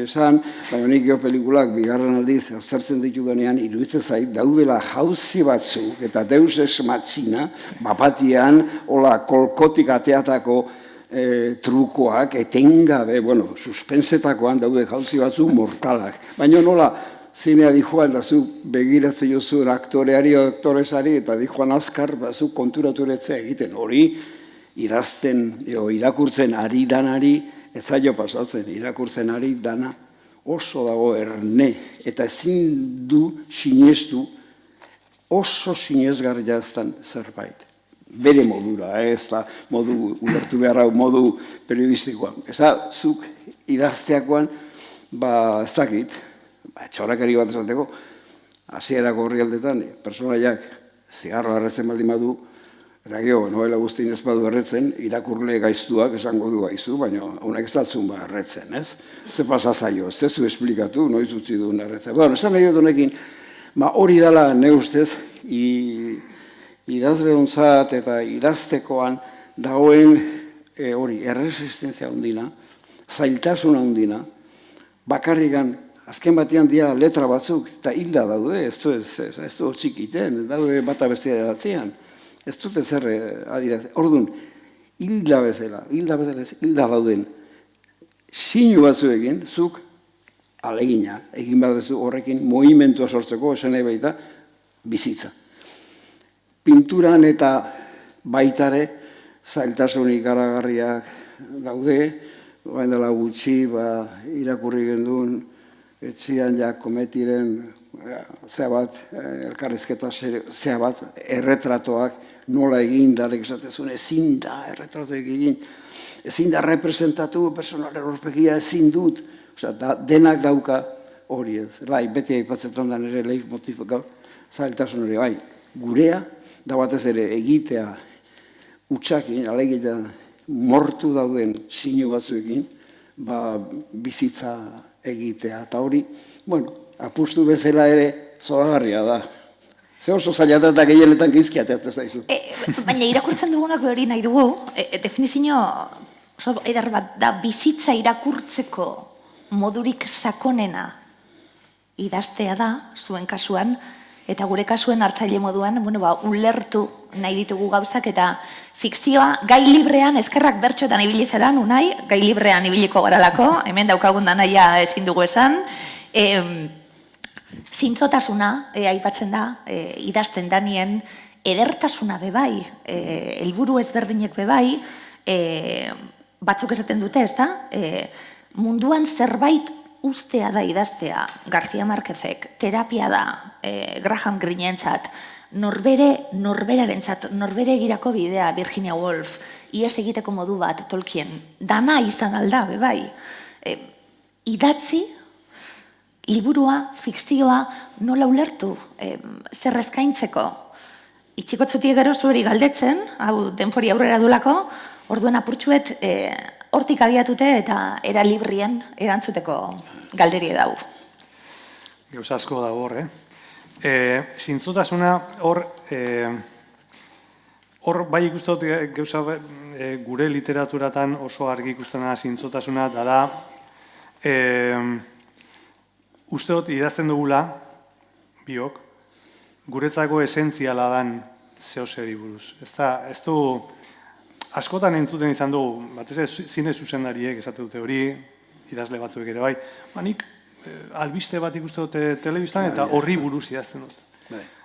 esan, baina nik geopelikulak bigarren aldiz aztertzen ditudanean, iruditzen zait, daudela jauzi batzuk, eta deus ex machina, bapatian, hola, kolkotik ateatako trukoak, etengabe, suspensetakoan daude jauzi batzuk mortalak. Baina nola, zinea dijoan, da zu begiratzen jozu aktoreari o aktoresari, eta dijoan azkar, zu konturaturetzea egiten. Hori, idazten, irakurtzen ari danari, ez zailo pasatzen, irakurtzen ari dana oso dago erne, eta ezin du sinestu oso sinesgarria eztan zerbait. Bere modura, ez da modu ulertu behar hau modu periodistikoan. Eza, zuk idazteakoan, ez dakit, txorakari bat esateko, hasierako horri aldetan, personaiak zigarro erretzen baldin badu, eta gero, novela guztien ez badu erretzen, irakurle gaiztuak esango du gaizu, baina honek ez datzun erretzen, ez? Ze pasazaio, ez tezu esplikatu, noiz utzi duen erretzen. Esan nahi dut honekin, hori dela ne ustez, idazleontzat eta idaztekoan dagoen hori, erresistenzia handina, zailtasuna handina, bakarrikan, azken batean dira letra batzuk, eta hilda daude, ez du txikiten, daude bata bestia eratzean, ez dute zer adirazte. Orduan, hilda bezala, hilda dauden, sinu batzuekin, zuk alegina, egin behar duzu horrekin, movimentua sortzeko, esan nahi baita, bizitza. Pinturan eta baitare zailtasunik ikaragarriak daude, baina dela gutxi irakurri genduen etxian kometiren zehabat, elkarrizketa zehabat, erretratoak nola egin darek esatezun, ezin da erretratoek egin, ezin da representatu personale horpegia ezin dut, denak dauka hori ez, beti aipatzetan da nire leif motifo zailtasun hori, bai, gurea, da batez ere egitea utxakin, alegitea mortu dauden sinu batzuekin, bizitza egitea. Eta hori, apustu bezala ere zoragarria da. Ze oso zaila eta gehienetan gizki ateatzen zaizu. Baina irakurtzen dugunak hori nahi dugu, definizio oso eder bat da bizitza irakurtzeko modurik sakonena idaztea da, zuen kasuan, eta gure kasuen hartzaile moduan, ulertu nahi ditugu gauzak, eta fikzioa gai librean, eskerrak bertxoetan ibili zeran, unai, gai librean ibiliko garalako, hemen daukagun da nahia ezin dugu esan, zintzotasuna, aipatzen da, idazten danien, edertasuna bebai, helburu ezberdinek bebai, batzuk esaten dute, ez da? Munduan zerbait ustea da idaztea, García Márquezek, terapia da, Graham Greeneentzat, norberarentzat, norbere egirako bidea, Virginia Woolf, ies egiteko modu bat, Tolkien, dana izan alda, bebai. Idatzi, liburua, fikzioa, nola ulertu, zer eskaintzeko. Itxikotzutik gero zueri galdetzen, hau denpori aurrera dulako, orduen apurtxuet hortik abiatute eta era librien erantzuteko galderie dau. Gauza asko dago hor, zintzotasuna hor bai ikustot gauza gure literaturatan oso argi ikustena zintzotasuna da usteot idazten dugula biok guretzako esentziala dan zehoseri buruz. Ez du askotan entzuten izan dugu, batez ez zine zuzendariek esate dute hori, idazle batzuek ere bai, nik albiste bat ikuste dute telebistan eta horri buruz idazten dut.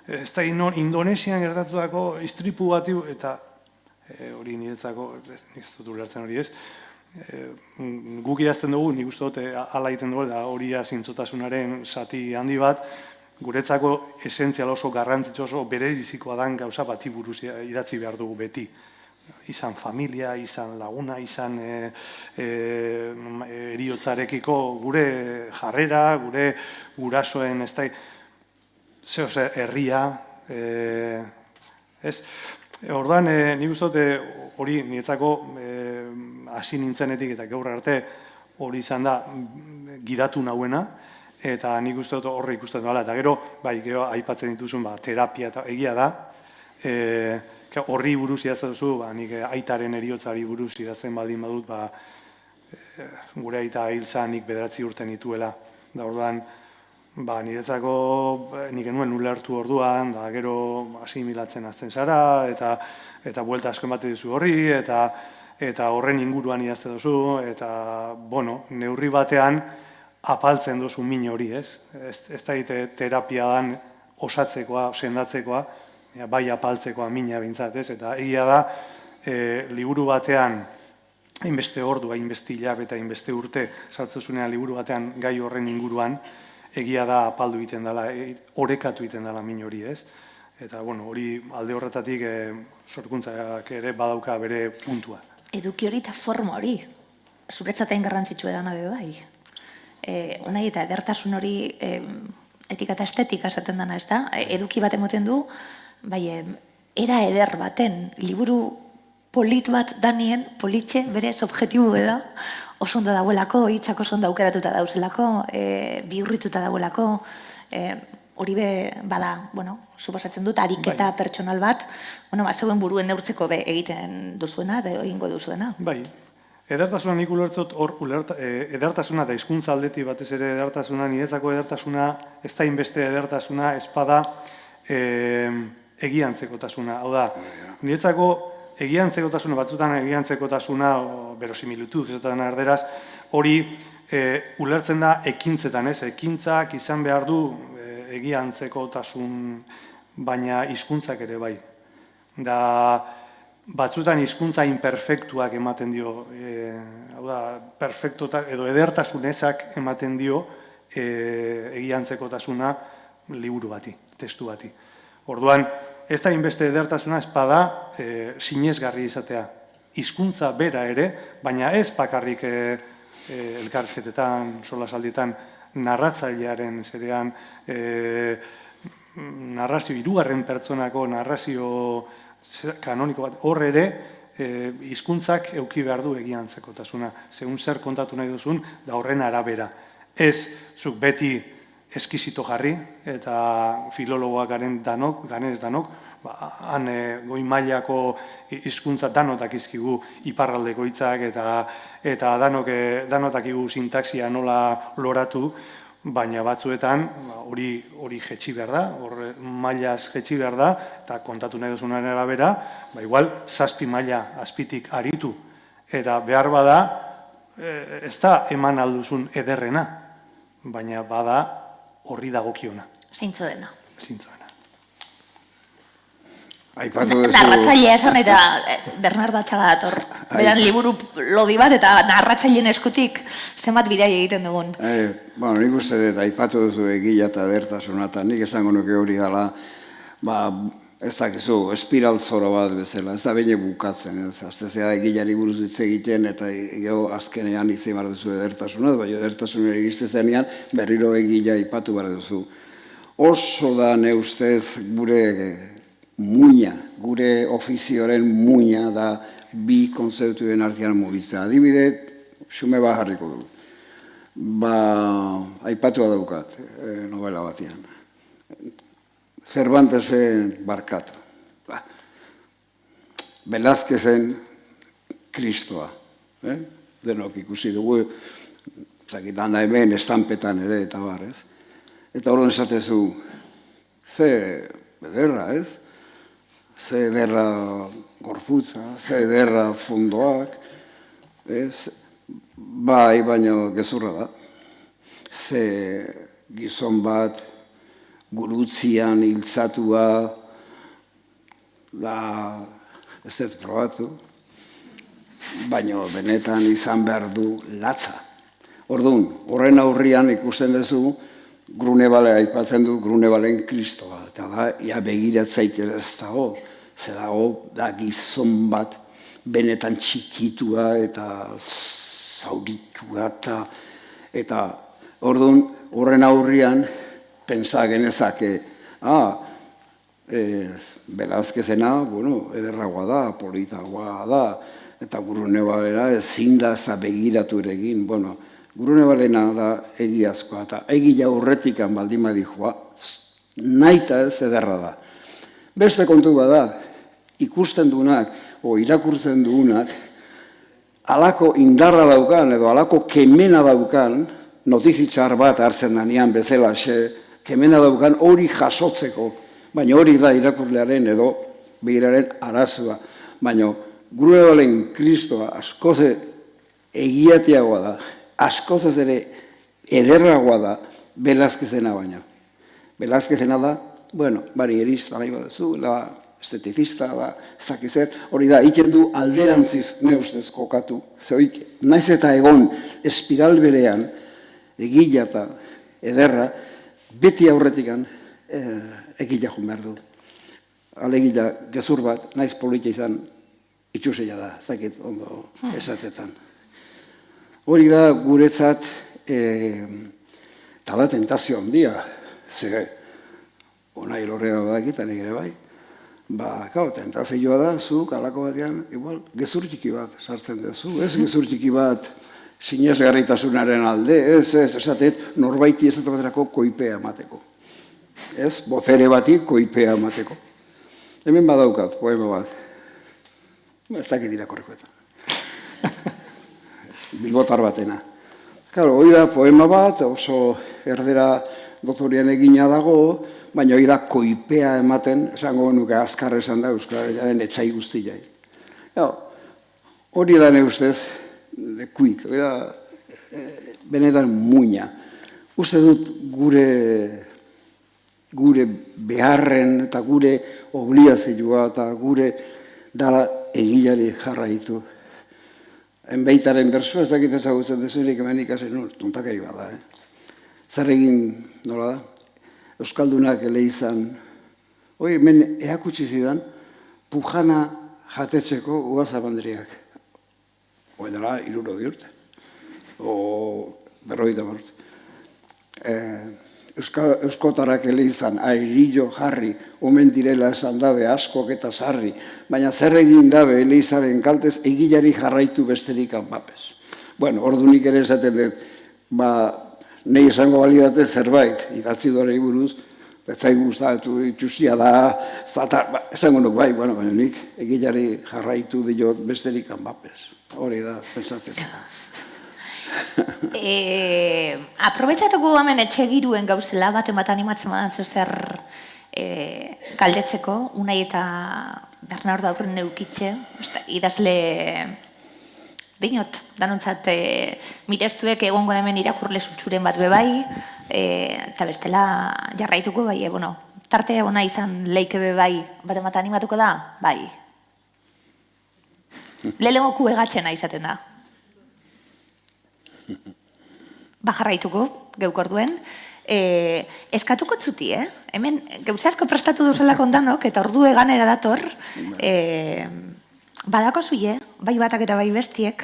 Ez da Indonesian gertatutako istripu bat, eta hori niretzako, nik ez dut ulertzen hori ez, guk idazten dugu, nik uste dut ala egiten dugu, eta hori zintzotasunaren zati handi bat, guretzako esentzial oso garrantzitsu oso bere bizikoa dan gauza bati buruz idatzi behar dugu beti. Izan familia, izan laguna, izan eriotzarekiko gure jarrera, gure gurasoen, ez da, zehose herria, ez? Orduan, nik uste dute hori niretzako hasi nintzenetik eta gaur arte hori izan da gidatu nauena, eta nik uste dut horre ikusten duela, eta gero, gero aipatzen dituzun, terapia eta egia da, horri buruz idazten duzu, nik aitaren eriotzari buruz idazten baldin badut, gure aita hil nik 9 urte nituela. Da orduan, niretzako nik enuen ulertu orduan, da gero asimilatzen azten zara, eta buelta asko ematen duzu horri, eta horren inguruan idazten duzu, eta, neurri batean apaltzen duzu min hori, ez? Ez da terapia dan osatzekoa, sendatzekoa, bai apaltzekoa mina bintzat, ez? Eta egia da, liburu batean, hainbeste ordua, hainbeste hilab eta hainbeste urte sartzezunean liburu batean gai horren inguruan, egia da apaldu egiten dela, orekatu egiten dela min hori, ez? Eta, hori alde horretatik sorkuntzak ere badauka bere puntua. Eduki hori eta forma hori, zuretzaten garrantzitsu edan abe bai. Unai eta edertasun hori etika eta estetika esaten dana, ez da? Eduki bat emoten du, era eder baten, liburu polit bat danien, politxe, berez, objektibu da, oso ondo dauelako, hitzak oso ondo aukeratuta dauzelako, bihurrituta dauelako, hori bada, suposatzen dut, ariketa pertsonal bat, zeuen buruen neurtzeko egiten duzuena, eta egingo duzuena. Bai, edertasuna nik ulertzot, edertasuna da hizkuntza aldetik batez ere edertasuna, niretzako edertasuna, ez da inbeste edertasuna, espada egiantzekotasuna. Hau da, niretzako egiantzekotasuna, batzutan egiantzekotasuna, berosimilituz, esaten erderaz, hori ulertzen da ekintzetan, ez? Ekintzak izan behar du egiantzekotasun, baina hizkuntzak ere bai. Da, batzutan hizkuntza imperfektuak ematen dio, hau da, perfektotak edo edertasun ezak ematen dio egiantzekotasuna liburu bati, testu bati. Orduan, ez da inbeste edertasuna espada sinesgarri izatea. Hizkuntza bera ere, baina ez bakarrik elkarrizketetan, solasaldietan, narratzailearen zerean, narrazio, hirugarren pertsonako narrazio kanoniko bat, hor ere, hizkuntzak eduki behar du egiantzekotasuna. Segun zer kontatu nahi duzun, da horren arabera. Ez, zuk beti eskizito jarri, eta filologoak garen danok, ganez danok, han goi mailako hizkuntza danotak izkigu iparraldeko hitzak eta danotakigu sintaxia nola loratu, baina batzuetan hori jetxi behar da, hor mailaz jetxi behar da, eta kontatu nahi duzunaren arabera, igual 7 maila azpitik aritu, eta behar bada, ez da eman alduzun ederrena, baina bada horri dagokiona. Zeintzoena. Zeintzoena. Narratzailea esan eta Bernardo Atxaga dator. Beran liburu lodi bat eta narratzaileen eskutik zenbat bidai egiten dugun. Bueno, nik uste dut, aipatu duzu egila eta edertasuna, eta nik esango nuke hori dela, ez dakizu, espiral zoro bat bezala, ez da behin bukatzen, ez, aztezea egilari buruz hitz egiten, eta gero azkenean izan behar duzu edertasuna, baina edertasunera iristen berriro egila aipatu behar duzu. Oso da ne ustez gure muina, gure ofizioaren muina da bi konzeptuen artean mugitzea. Adibide, xume bat jarriko du. Aipatua daukat, novela batean. Cervantesen Barkatu. Velázquezen Kristoa. Denok ikusi dugu, zakitan da hemen estampetan ere, eta bar, ez? Eta horren esatezu, ze ederra, ez? Ze ederra gorputza, ze ederra fondoak, bai, baina gezurra da. Ze gizon bat gurutzian hiltzatua, ez dut probatu, baina benetan izan behar du latza. Orduan, horren aurrian ikusten duzu, Grunewale aipatzen du Grunewalen Kristoa, eta da, ia begiratzaik ere ez dago, ze dago, da gizon bat benetan txikitua eta zauritua, eta orduan, horren aurrian, pentsa genezake, Velázquezena, bueno, ederragoa da, politagoa da, eta Grunewalera ezin da ez begiratu ere egin, bueno, Grunebalena da egiazkoa, eta egila horretikan baldin badijua, nahita ez ederra da. Beste kontu bada, ikusten duenak, o irakurtzen duenak, alako indarra daukan, edo alako kemena daukan, notizitxar bat hartzen danean bezala, kemena daukan hori jasotzeko, baina hori da irakurlearen edo begiraren arazua. Baina Grunewalen Kristoa askoz egiatiagoa da, askoz ez ere ederragoa da Velázquezena baina. Velázquezena da, bueno, bari eriz, alai baduzu, esteticista da, ez dakizer, hori da, iten du alderantziz ne ustez kokatu. Zeoik, naiz eta egon espiral berean, egila eta ederra, beti aurretikan egila jun behar du. Alegila gezur bat, naiz politia izan, itxuseia da, ez dakit ondo esatetan. Hori da guretzat, eta da tentazio handia, ze, onai lorrea badakitan ere bai, tentazioa da, zuk alako batean, igual, gezur txiki bat sartzen duzu, ez gezur txiki bat sinesgarritasunaren alde, ez, esatet, norbaiti ez baterako koipea emateko. Ez, botere bati koipea emateko. Hemen badaukat, poema bat. Ez dakit irakorrekoetan. Bilbotar batena. Karo, hori da poema bat, oso erdera dozorian egina dago, baina hori da koipea ematen, esango nuke azkar esan da, Euskararen etxai guztiai. Hori da ne ustez, kuik, hori da benetan muina. Uste dut gure beharren eta gure obligazioa eta gure dala egilari jarraitu. Enbeitaren bersua ez dakit ezagutzen dezurik hemen ikasen, tuntakari bada. Zer egin, nola da? Euskaldunak ele izan, hemen eakutsi zidan, pujana jatetzeko ugazabandriak. Dela, 60 urte. O 50 urte. Euskotarak ele izan, airillo jarri, omen direla esan dabe, askok eta sarri, baina zer egin dabe ele izaren kaltez egilari jarraitu besterik anbapez. Bueno, ordunik ere esaten dut, nahi esango balidate zerbait, idatzi duarei buruz, ez zaigu gustatu itxusia da, esango nuk bai, baina nik egilari jarraitu diot besterik Mbapez. Hori da, pensatzen. Aprobetxatuko hemen etxegiruen gauzela, bat animatzen badan zer galdetzeko, Unai eta Bernardo aurren neukitxe, idazle dinot, danontzat mirestuek egongo hemen irakurle sutsuren bat bebai, eta bestela jarraituko bai, tarte ona izan leike bebai, bat animatuko da, bai. Lehenengo kuegatzena izaten da. Jarraituko, geuk orduen. Eskatuko tzuti, hemen gauza asko prestatu duzelako ondanok, eta ordu eganera dator, badako zuie, bai batak eta bai bestiek,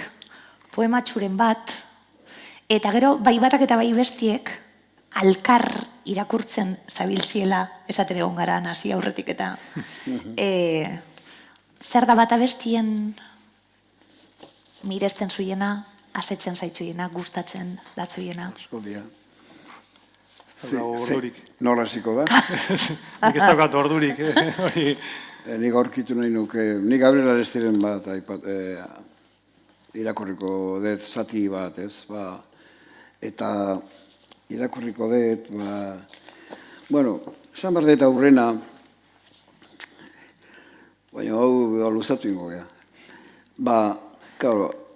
poematxuren bat, eta gero bai batak eta bai bestiek, alkar irakurtzen zabiltziela, esaten egon gara hasi aurretik eta zer da bata bestien miresten zuiena, asetzen zaitzuiena, gustatzen datzuiena. Asko dia. Nola hasiko da? Nik ez daukat ordurik. Nik aurkitu nahi nuke, nik Gabriel Arestiren bat irakurriko dut zati bat, ez? Eta irakurriko dut, esan behar dut aurrena, baina hau luzatu ingo gea.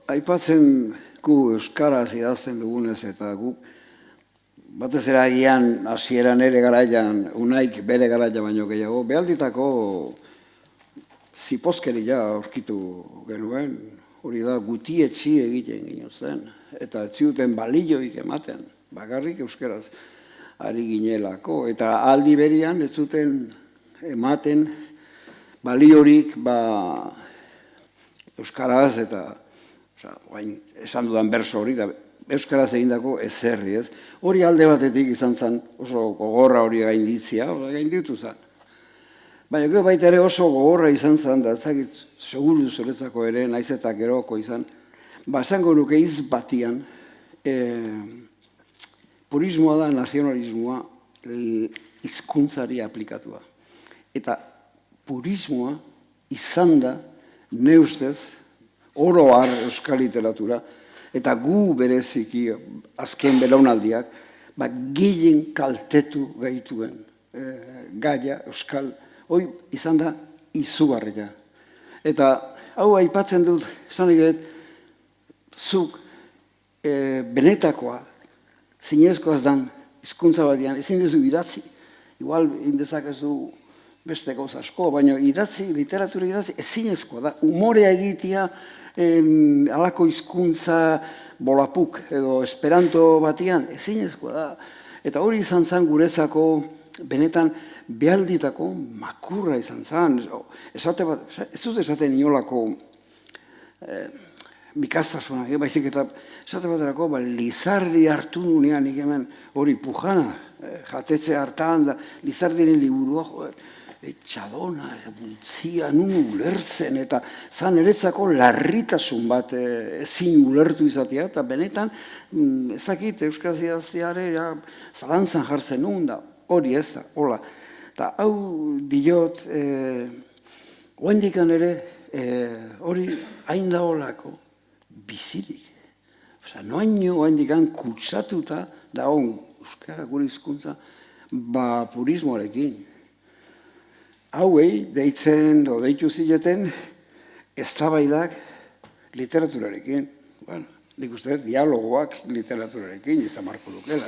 Aipatzen gu euskaraz idazten dugunez eta gu batez ere agian hasieran ere garaian, Unaik bere garaia baino gehiago, behalditako zipozkeria aurkitu genuen, hori da gutietxi egiten ginen zen, eta ez ziuten balioik ematen, bakarrik euskaraz ari ginelako, eta aldi berian ez zuten ematen baliorik euskaraz eta esan dudan berso hori, euskaraz egindako ezerri, ez? Hori alde batetik izan zen oso gogorra hori gainditzia, gainditu zen. Baina gero baita ere oso gogorra izan zen, da ezagit seguru zuretzako ere, naiz eta geroko izan, esango nuke hitz batian, purismoa da nazionalismoa hizkuntzari aplikatua. Eta purismoa izan da, ne ustez, oro har euskal literatura, eta gu bereziki azken belaunaldiak, gehien kaltetu gaituen gaia euskal, hoi izan da izugarria. Eta hau aipatzen dut, esan egitet, zuk benetakoa, zinezkoaz dan hizkuntza batian, ezin dezu idatzi, igual indezakezu beste goz asko, baina idatzi, literatura idatzi, ezinezkoa da, umorea egitea, halako hizkuntza bolapuk edo esperanto batian, ezinezkoa da. Eta hori izan zen guretzako, benetan behalditako makurra izan zen. Ez dut esaten inolako mikastasuna, baizik eta esate baterako Lizardi hartu nunean, nik hemen hori pujana, jatetxe hartan, Lizardiren liburua, etxadona, bultzia, nun ulertzen, eta zan eretzako larritasun bat ezin ulertu izatea, eta benetan, ezakit, euskaraz idazteare, zalantzan jartzen nun, da hori ez da, hola. Eta hau diot, oendikan ere, hori hain da holako, bizirik. Noaino oendikan kutsatuta, da hon, euskara gure hizkuntza, purismoarekin. Hauei, deitzen, deitu zileten, eztabaidak literaturarekin. Nik uste, dialogoak literaturarekin, izan marko dukela.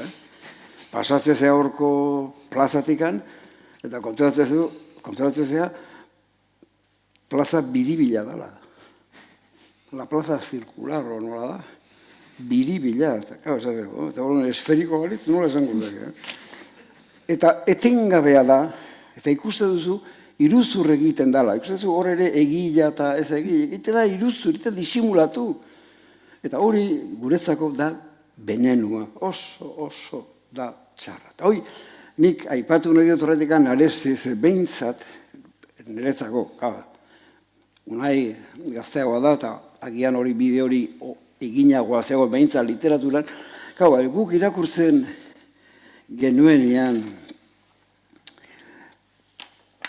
Pasatzea horko plazatikan, eta konturatzea plaza biribila dela. La plaza circular, nola da? Biribila, eta esferiko balitz, nola esango dut. Eta etengabea da, eta ikuste duzu, iruzur egiten dela. Ikuste duzu, hor ere egila eta ez egila. Egite da iruzur, eta disimulatu. Eta hori guretzako da benenua. Oso da txarra. Eta hori, nik aipatu nahi dut horretik Arestiz behintzat, niretzako, Unai gazteagoa da, eta agian hori bide hori eginagoa zegoen behintzat literaturan, Guk irakurtzen genuenean,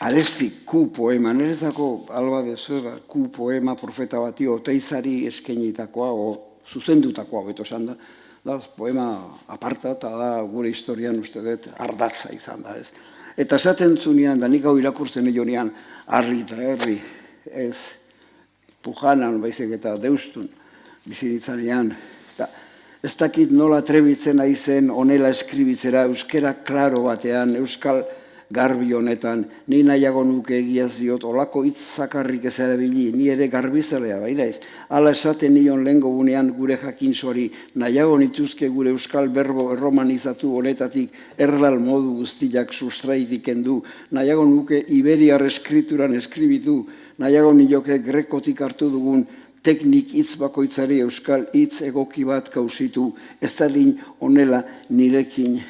Arestik ku poema, nerezako alba dezuela, ku poema profeta bati oteizari eskenitakoa, o zuzendutakoa, beto esan da, poema aparta, eta da gure historian uste dut ardatza izan da, ez. Eta esaten zunean, da nik hau irakurtzen egionean, harri eta herri, ez pujanan, baizik eta deustun, bizinitzanean, ez dakit nola trebitzen aizen onela eskribitzera, euskera klaro batean, euskal garbi honetan, ni nahiago nuke egiaz diot, olako hitz zakarrik ez erabili, ni ere garbizalea, baina ez. Hala esaten nion lehengo gunean gure jakintzuari, nahiago nituzke gure euskal berbo erromanizatu honetatik erdal modu guztiak sustraitik kendu, nahiago nuke iberiar eskrituran eskribitu, nahiago nioke grekotik hartu dugun teknik hitz bakoitzari euskal hitz egoki bat kausitu, ez dadin honela nirekin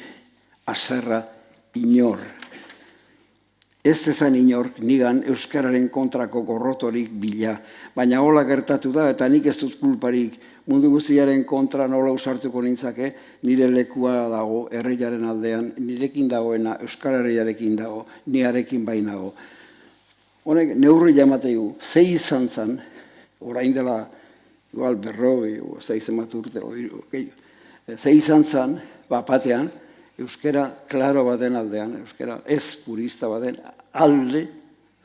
haserra inor. Ez ezan inork nigan euskararen kontrako gorrotorik bila, baina hola gertatu da eta nik ez dut kulparik mundu guztiaren kontra nola usartuko nintzake, nire lekua dago herriaren aldean, nirekin dagoena euskarariarekin dago, niarekin bainago. Honek neurri jamategu, zei izan zan, orain dela igual berroi, zeizen bat urte, zei izan zan, batean, euskera klaro baten aldean, euskera ez purista baten alde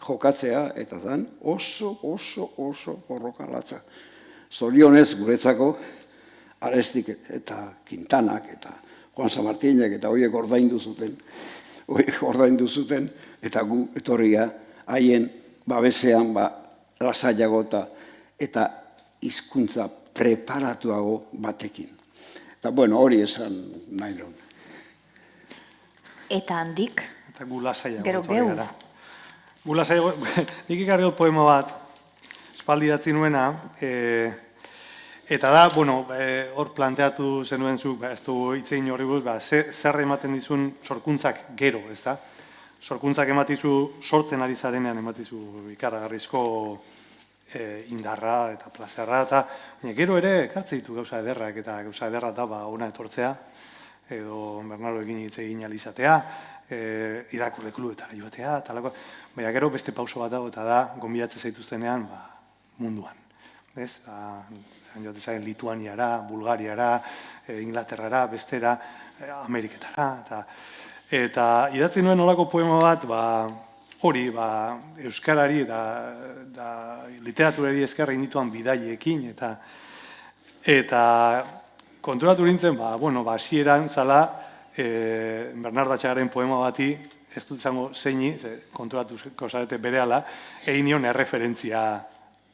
jokatzea, eta zan oso borroka latza. Zorionez guretzako, Arestik eta Quintanak eta Juan San Martinek eta horiek ordaindu zuten, eta gu etorria haien babesean lasaiago eta hizkuntza preparatuago batekin. Eta bueno, hori esan nahi non. Eta handik, Eta gu lasaiago. gero geu. Gu lasaiago, nik ikarri dut poema bat, espaldi datzi nuena, eta da, bueno, hor planteatu zenuen zu, ez du hitzein horri buruz, zer ematen dizun sorkuntzak gero, ez da? Sorkuntzak ematizu, sortzen ari zarenean ematizu ikaragarrizko indarra eta plazerra, eta gero ere ekartze ditu gauza ederrak, eta gauza ederra da, ona etortzea, edo Bernardo egin hitz egin alizatea, irakurle kluetara joatea, talako, baina gero beste pauso bat dago, eta da, gonbidatzen zaituztenean, munduan. Ez? Joate zain Lituaniara, Bulgariara, Inglaterrara, bestera, Ameriketara, eta idatzi nuen olako poema bat, hori, euskarari eta literaturari esker egin dituan bidaiekin, eta konturatu nintzen, hasieran zala, Bernardo Atxagaren poema bati, ez dut izango zeini, konturatuko zarete berehala, egin nion erreferentzia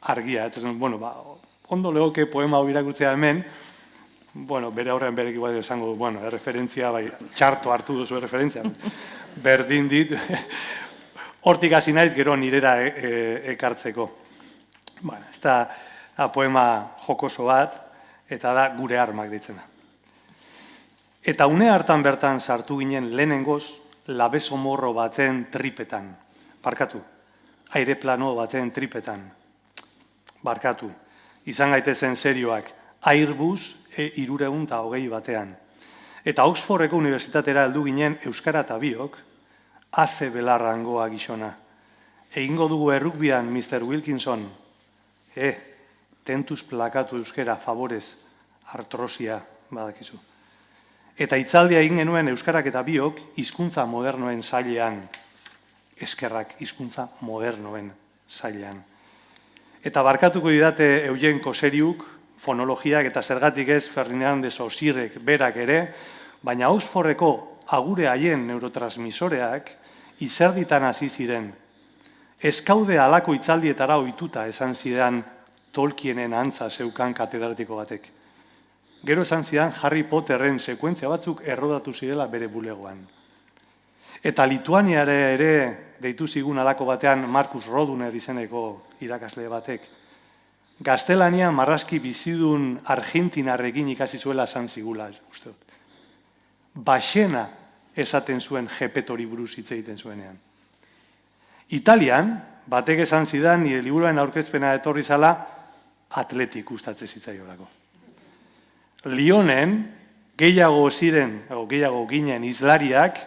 argia. Eta zen, ondo legoke poema hau irakurtzea hemen, bere aurrean berek igual esango, erreferentzia, txarto hartu duzu erreferentzia, berdin dit, hortik hasi naiz gero nirera ekartzeko. Ez da poema jokoso bat, eta da gure armak deitzen da. Eta une hartan bertan sartu ginen lehenengoz labeso morro baten tripetan. Barkatu, aireplano baten tripetan. Barkatu, izan gaitezen serioak, Airbus E320 batean. Eta Oxfordeko unibertsitatera heldu ginen euskara eta biok, aze belarrangoa gizona. Egingo dugu errukbian, Mr. Wilkinson, tentuz plakatu euskera, favorez, artrosia badakizu. Eta hitzaldia egin genuen euskarak eta biok hizkuntza modernoen sailean, eskerrak hizkuntza modernoen sailean. Eta barkatuko didate Eugen Koseriuk, fonologiak eta zergatik ez Ferdinand de Saussurek berak ere, baina Oxfordeko agure haien neurotransmisoreak izerditan hasi ziren. Eskaude halako hitzaldietara ohituta esan zidan Tolkienen antza zeukan katedratiko batek. Gero esan zidan Harry Potterren sekuentzia batzuk errodatu zirela bere bulegoan. Eta Lituaniara ere deitu zigun halako batean Markus Roduner izeneko irakasle batek. Gaztelania marrazki bizidun argentinarrekin ikasi zuela esan zigula, uste dut. Baxena esaten zuen Gepetori buruz hitz egiten zuenean. Italian, batek esan zidan, nire liburuaren aurkezpena etorri zala, atletik gustatzen zitzaiolako. Lyonen, gehiago ziren, o gehiago ginen izlariak,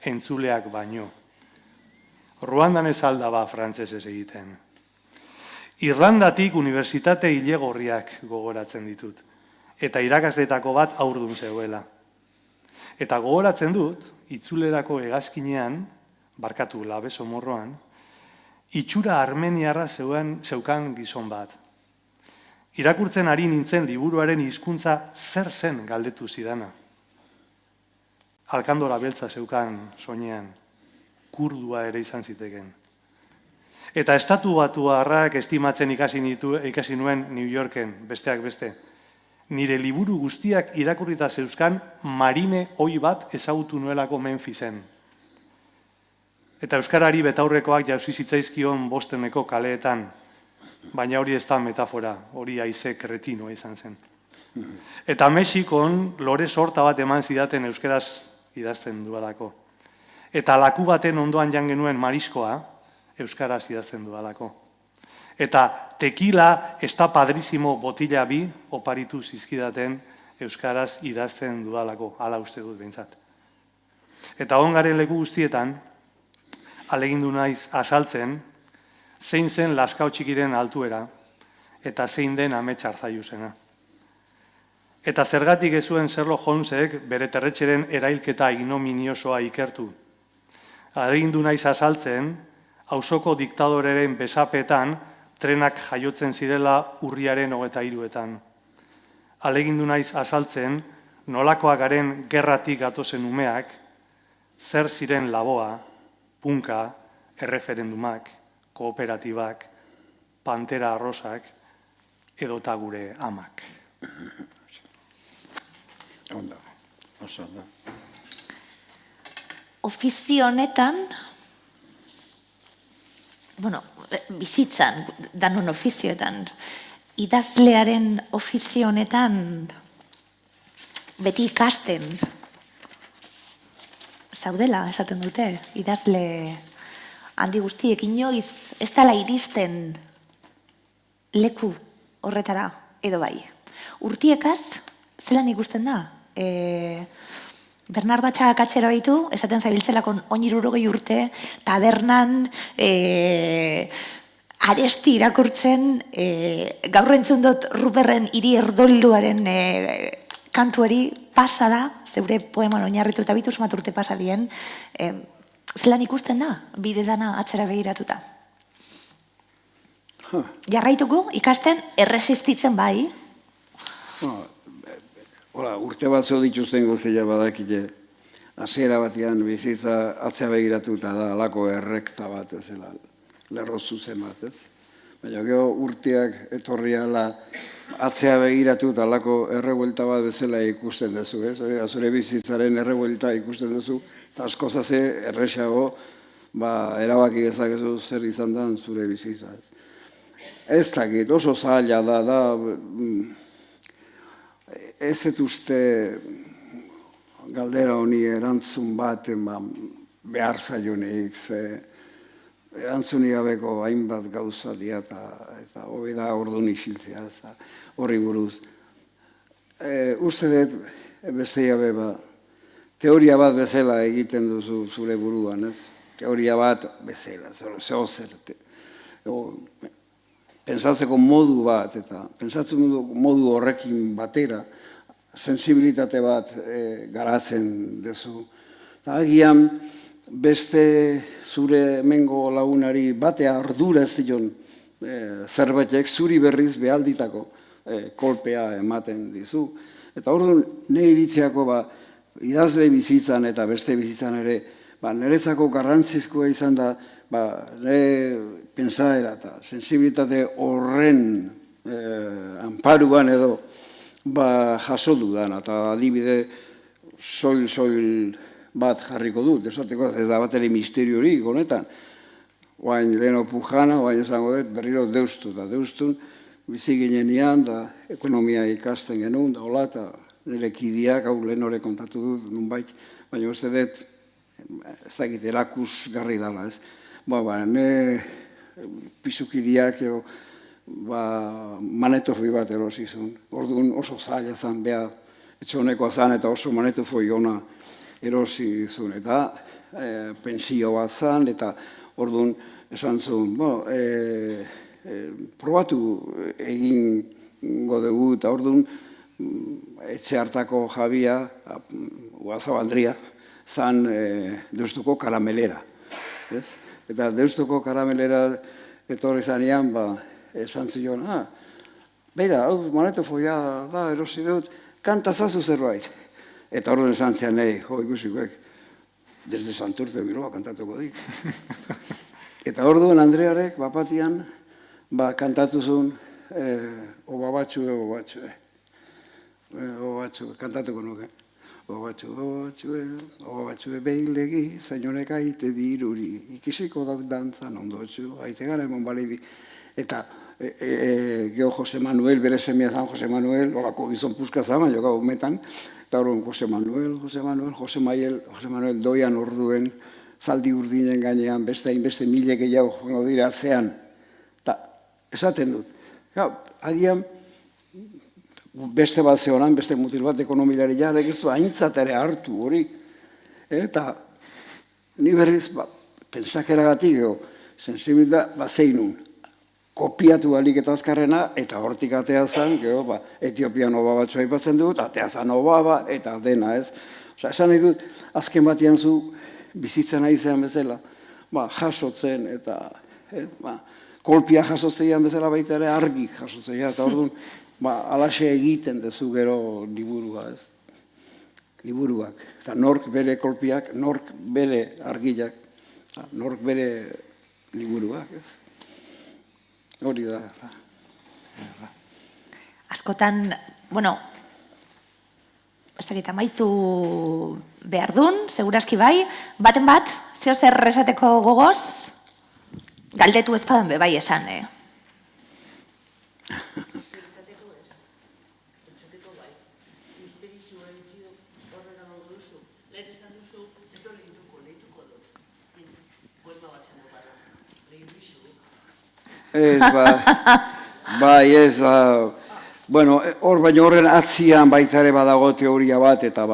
entzuleak baino. Ruandan ez aldaba frantzesez egiten. Irlandatik unibertsitate hilegorriak gogoratzen ditut. Eta irakasleetako bat haurdun zegoela. Eta gogoratzen dut, itzulerako hegazkinean, barkatu Labeso morroan, itxura armeniarra zeukan gizon bat. Irakurtzen ari nintzen liburuaren hizkuntza zer zen galdetu zidana. Alkandora beltza zeukan soinean, kurdua ere izan ziteken. Eta estatu batuarrak estimatzen ikasi nuen New Yorken, besteak beste. Nire liburu guztiak irakurrita zeuzkan marine ohi bat ezagutu nuelako Memphisen. Eta euskarari betaurrekoak jauzi zitzaizkion Bostoneko kaleetan, baina hori ez da metafora, hori haize kretinoa izan zen. Eta Mexikon lore sorta bat eman zidaten euskaraz idazten dualako. Eta laku baten ondoan jan genuen mariskoa, euskaraz idazten dualako. Eta tequila esta padrísimo botila bi oparitu zizkidaten euskaraz idazten dudalako, hala uste dut behintzat. Eta ongaren leku guztietan, alegindu naiz azaltzen, zein zen Lazkao Txikiren altuera, eta zein den Amets Arzalluzena. Eta zergatik ez zuen Sherlock Holmesek bere terretxeren erailketa ignominiosoa ikertu. Alegindu naiz azaltzen, auzoko diktadoreren besapetan, trenak jaiotzen zirela urriaren 23etan. Alegindu naiz azaltzen, nolakoak garen gerratik gatozen umeak, zer ziren laboa, punka, erreferendumak, kooperatibak, pantera arrosak, edota gure amak. Onda, oso da. Ofizio honetan, bizitzan, danon ofizioetan, idazlearen ofizio honetan beti ikasten zaudela, esaten dute, idazle handi guztiek inoiz ez dela iristen leku horretara edo bai. Urtiekaz, zelan ikusten da? Bernard Batxak atzera baitu, esaten zabiltzelako oinirurogei urte, tabernan, aresti irakurtzen, gaur entzun dut Ruperren hiri erdolduaren kantuari pasa da, zeure poeman oinarritu eta bitu sumat urte pasa bien, zelan ikusten da, bide dana atzera begiratuta. Jarraituko, ikasten, erresistitzen bai. Hola, urte batzu dituzten guztia badakite, hasiera batean bizitza atzea begiratuta da alako errekta bat, ezela, lerro zuzen bat, ez? Baina gero urteak etorriala atzea begiratuta alako errebuelta bat bezala ikusten duzu, ez? Hori da, zure bizitzaren errebuelta ikusten duzu, eta asko zaze erresago, erabaki dezakezu zer izan da zure bizitza, ez? Ez dakit, oso zaila da, ez dut uste galdera honi erantzun bat behar zaionik, erantzunik gabeko hainbat gauza dira eta hobi da orduan isiltzea, horri buruz. Uste dut beste jabe teoria bat bezala egiten duzu zure buruan, ez? Teoria bat bezala, zehozer. Pentsatzeko modu bat eta pentsatzen modu horrekin batera, sensibilitate bat garatzen duzu. Agian beste zure hemengo lagunari batea ardura ez dion zerbaitek zuri berriz behalditako kolpea ematen dizu. Eta orduan nahi iritziako idazle bizitzan eta beste bizitzan ere niretzako garrantzizkoa izan da nire pentsaera eta sensibilitate horren anparuan edo jaso dudan, eta adibide soil bat jarriko dut, esateko ez da bat ere misteriorik honetan. Oain leheno pujana, oain esango dut, berriro deustu, eta deustun bizi ginenean, da ekonomia ikasten genuen, da hola, eta nire kidiak, hau lehen hori kontatu dut, nunbait, baina uste dut, ez dakit, erakusgarri dala, ez? Nire pisukidiak, manetofi bat erosizun. Orduan oso zaila zen beha etxe honekoa zan eta oso monetu foi ona erosi zuen, eta pensio bat zan, eta orduan esan zuen, probatu egingo dugu, eta orduan etxe hartako jabia, Guazabandria, zan Deustuko karamelera. Eta Deustuko karamelera etorri zanean, esan zion, beira, hau monetu foia da, erosi dut, kantazazu zerbait. Eta orduan esan zian, ikusikoek, desde Santurce Biloba kantatuko dik. Eta orduan Andrearek, bapatian, kantatu zuen, obabatxue, kantatuko nuke. Obabatxue behilegi, zainonek aite diruri, ikisiko da dantzan ondotxu, aite gara emon balidi. Eta geho Jose Manuel, bere semia zan Jose Manuel, horako gizon puska zama, joka umetan, eta horren Jose Manuel doian orduen, zaldi urdinen gainean, beste mile gehiago joango dira atzean. Eta esaten dut, agian beste bat zehonan, beste mutil bat ekonomilari jarek ez du aintzatare hartu hori. Eta ni berriz, pensakeragatik, sensibilita, zeinun. Kopiatu alik eta azkarrena, eta hortik atea zan, Etiopian obabatxo aipatzen dut, atea zan obaba, eta dena ez. Esan nahi dut, azken batian zu bizitzen aizean bezala, jasotzen, eta kolpia jasotzeian bezala baita ere argi jasotzea, eta orduan, alaxe egiten dezu gero liburua ez. Liburuak, eta nork bere kolpiak, nork bere argilak, nork bere liburuak ez. Hori da. Askotan, ez dakit amaitu behar dun, seguraski bai, baten bat, zeo zer esateko gogoz, galdetu ez padan bebai esan, Hor baino horren atzian baita ere badago teoria bat, eta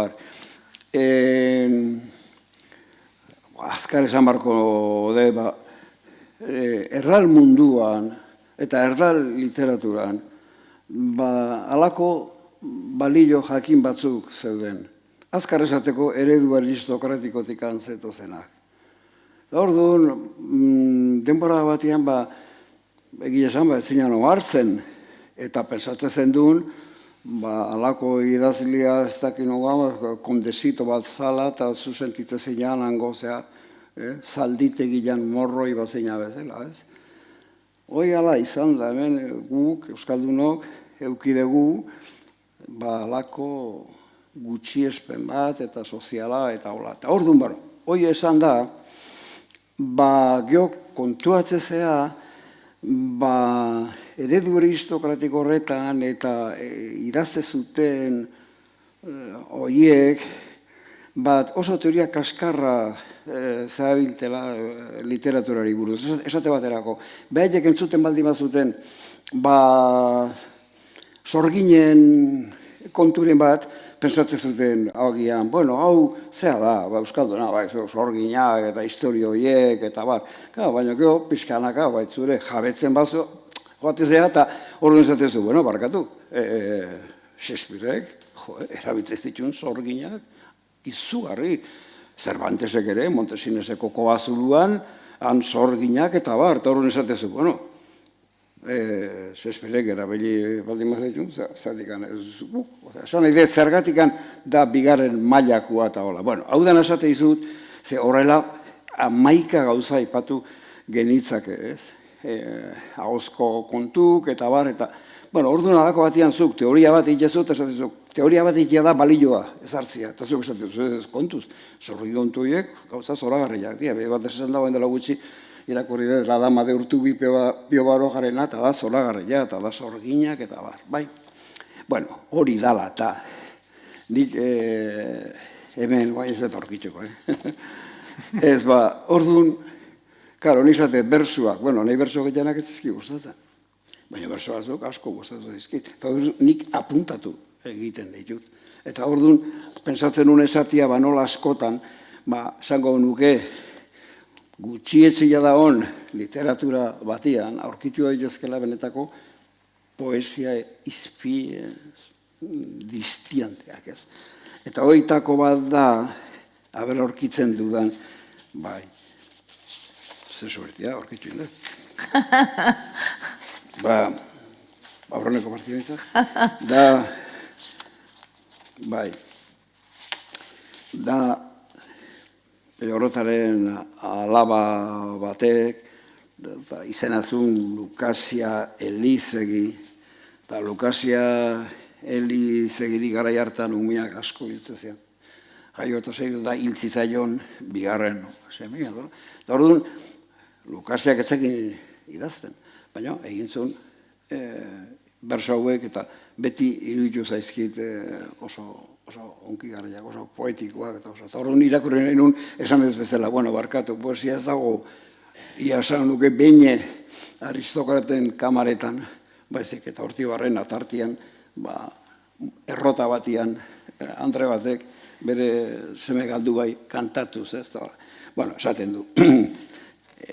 azkar esan barko de, erdal munduan eta erdal literaturan, alako balio jakin batzuk zeuden. Azkar esateko eredu aristokratikotik antzeto zenak. Orduan, denbora batian, egia esan, ez zinan ohartzen, eta pensatzen zen duen, alako idazlia ez dakinoa, kondesito bat zala, eta zuzentitzen zinan, hango, zalditegian morroi bat zina bezala, ez? Hoi ala izan da, hemen guk, Euskaldunok, eukidegu, alako gutxiespen bat, eta soziala, eta hola. Eta orduan, hoi esan da, geho kontuatzezea, eredu aristokratiko horretan eta idazte zuten horiek, oso teoria kaskarra zabiltela literaturari buruz. Esate baterako, behaiek entzuten baldin bazuten, sorginen konturen bat, pentsatzen zuten, hau zea da, Euskalduna, sorginak eta historio horiek, eta baina geho, pixkanaka, zure jabetzen bazo, joatezea, eta orduan esaten zu, barkatu, Shakespearek, erabitzez ditun sorginak, izugarri, Cervantesek ere, Montesineseko Koazuluan, han sorginak, eta orduan esaten zu, Shakespearek erabili baldin mazatun, esan nahi dut zergatikan da bigarren mailakoa eta hola. Hau den esate izut, ze horrela amaika gauza ipatu genitzake, ez? Ahozko kontuk eta eta orduan alako batian zuk, teoria bat itezut, esatezuk, teoria bat itea da balioa ezartzia, eta zuk esatezuk, ez kontuz, zorri gontuiek, gauza zoragarriak, bat esan dagoen dela gutxi, irakurri dut, la dama de Urtubi pio baro jarena, eta da zoragarria, eta da sorginak, eta bai. Hori dala, eta nik hemen guain ez dut orkitxeko, ez orduan, karo, nik zate, bersuak, nahi bersuak egitenak ez izki gustatzen, baina bersu batzuk asko gustatu dizkit, eta nik apuntatu egiten ditut, Eta orduan, pentsatzen nuen esatia, nola askotan, esango nuke, gutxietzia da hon literatura batian, aurkitu daitezkela benetako poesia izpi distianteak ez. Eta hoitako bat da, haber aurkitzen dudan, bai, ze suertia, aurkitu inda. Aurreneko partidaitzak, bai, horretaren alaba batek, izenazun Lukasia Elizegi, eta Lukasia Elizegiri garai hartan umiak asko hiltzezian. Jaio eta zeidu da hiltzi zaion bigarren semia. Eta orduan, Lukasiak ezekin idazten, baina egin zuen berso hauek eta beti iruditu zaizkit oso onki garaiak, oso poetikoak eta oso. Eta orduan irakurri nahi nun esan ez bezala, barkatu, poesia ez dago ia esan nuke beine aristokraten kamaretan, baizik eta Ortibarren atartian, errota batian, Andre batek bere seme galdu bai kantatuz, ez da. Esaten du.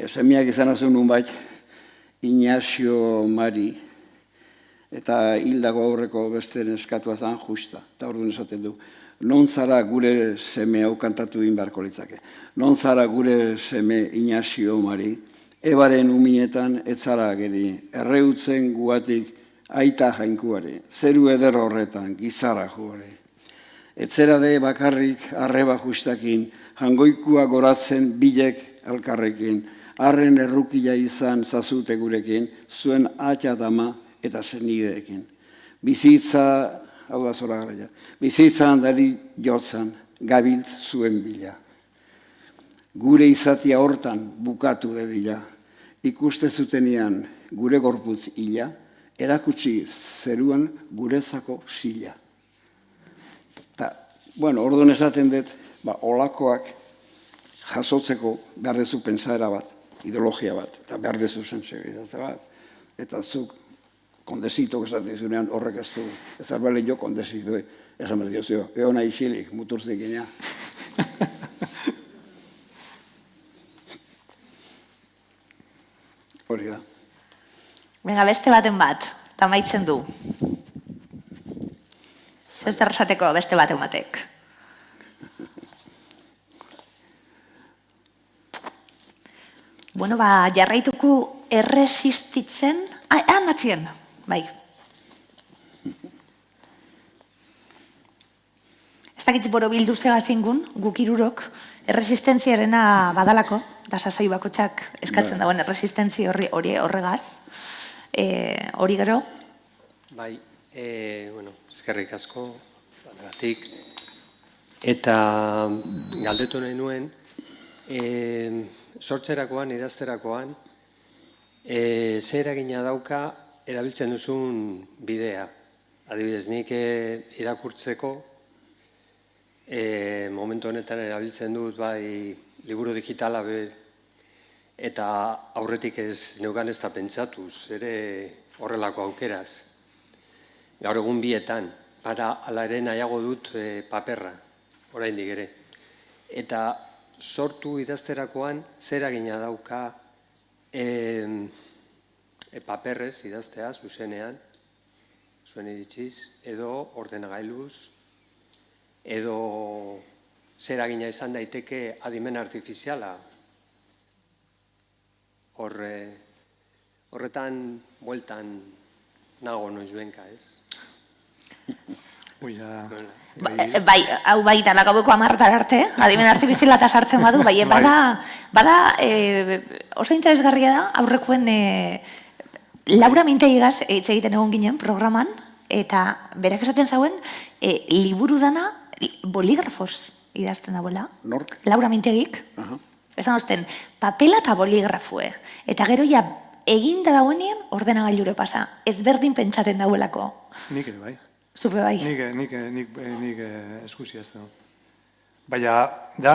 Semiak izan azun nun bait, Ignacio Mari, eta hildago aurreko beste neskatua zan justa. Eta orduan esaten du, non zara gure seme hau kantatu egin beharko litzake. Non zara gure seme Ignacio Mari, ebaren umietan etzara geri, erreutzen guatik aita jainkuari, zeru eder horretan, gizara juari. Etzera de bakarrik arreba justakin, jangoikua goratzen bilek alkarrekin, arren errukila izan zazute gurekin, zuen atxatama eta zenideekin. Bizitza, hau da zora garaia, bizitza handari jotzan, gabiltz zuen bila. Gure izatia hortan bukatu dedila, ikuste zutenean gure gorputz hila, erakutsi zeruan gurezako sila. Eta, orduan esaten dut, olakoak jasotzeko behar dezu pentsaera bat, ideologia bat, eta behar dezu sensibilitate bat, eta zuk kondesitok esaten zunean horrek ez du, ez arbale jo kondesitu, esan behar diozio, eona isilik, muturzik ina. Hori da. Venga, beste baten bat, eta maitzen du. Zer esateko beste baten batek. Jarraituko erresistitzen, natzien, bai. Ez dakitz borobildu zegazingun, guk irurok, erresistentziarena badalako, da sasoi bakotxak eskatzen dagoen erresistentzi horregaz, hori gero? Bai, eskerrik asko, banagatik, eta galdetu nahi nuen, sortzerakoan, idazterakoan, ze eragina dauka erabiltzen duzun bidea. Adibidez, nik irakurtzeko, momentu honetan erabiltzen dut bai liburu digitala eta aurretik ez neukan ez da pentsatuz, ere horrelako aukeraz. Gaur egun bietan, ala ere nahiago dut paperra, oraindik ere. Eta sortu idazterakoan zer eragina dauka paperrez idaztea, zuzenean, zuen iritziz, edo ordenagailuz, edo zer eragina izan daiteke adimen artifiziala. Horretan, bueltan, nago noizbenka, ez? Bai, hau bai, dala gaueko 10 arte, adimen artifiziala eta sartzen badu, bai, bada oso interesgarria da, aurrekoen Laura Mintegigaz hitz egiten egon ginen programan, eta berak esaten zauen, liburu dana boligrafoz idazten dagoela. Nork? Laura Mintegik. Esan osten, papela eta boligrafue. Eta gero ja, eginda dagoenien ordenagailure pasa. Ezberdin pentsaten dauelako. Nik ere, bai. Zupe bai. Nik eskusia ez da. Baina, da,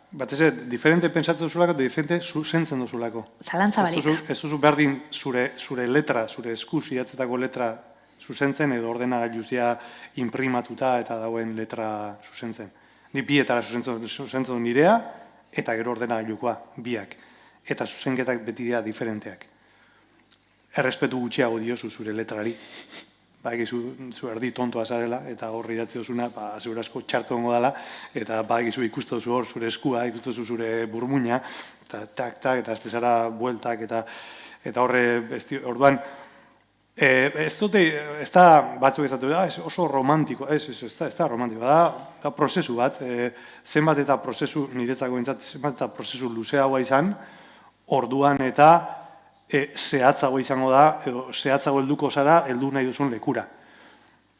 batez diferente pentsatzen duzulako, diferente zuzentzen duzulako. Zalantza barik. Ez duzu berdin zure letra, zure eskusi atzetako letra zuzentzen edo ordenagailuz ja imprimatuta eta dauen letra zuzentzen. Ni bietara zuzentzen du nirea eta gero ordenagailukoa, biak. Eta zuzenketak beti dira diferenteak. Errespetu gutxiago diozu zure letrari. Zu erdi tontoa zarela, eta horri idatzi dozuna, zure asko txartu ongo dela, eta bakizu ikustozu hor zure eskua, ikustozu zure burmuina, eta tak, eta ez zara bueltak, eta horre, orduan, ez da batzuk ezatu, oso romantiko, ez da romantiko, da prozesu bat, zenbat eta prozesu, niretzako entzat, zenbat eta prozesu luzeagoa izan, orduan eta zehatzago izango da, edo zehatzago helduko zara, heldu nahi duzun lekura.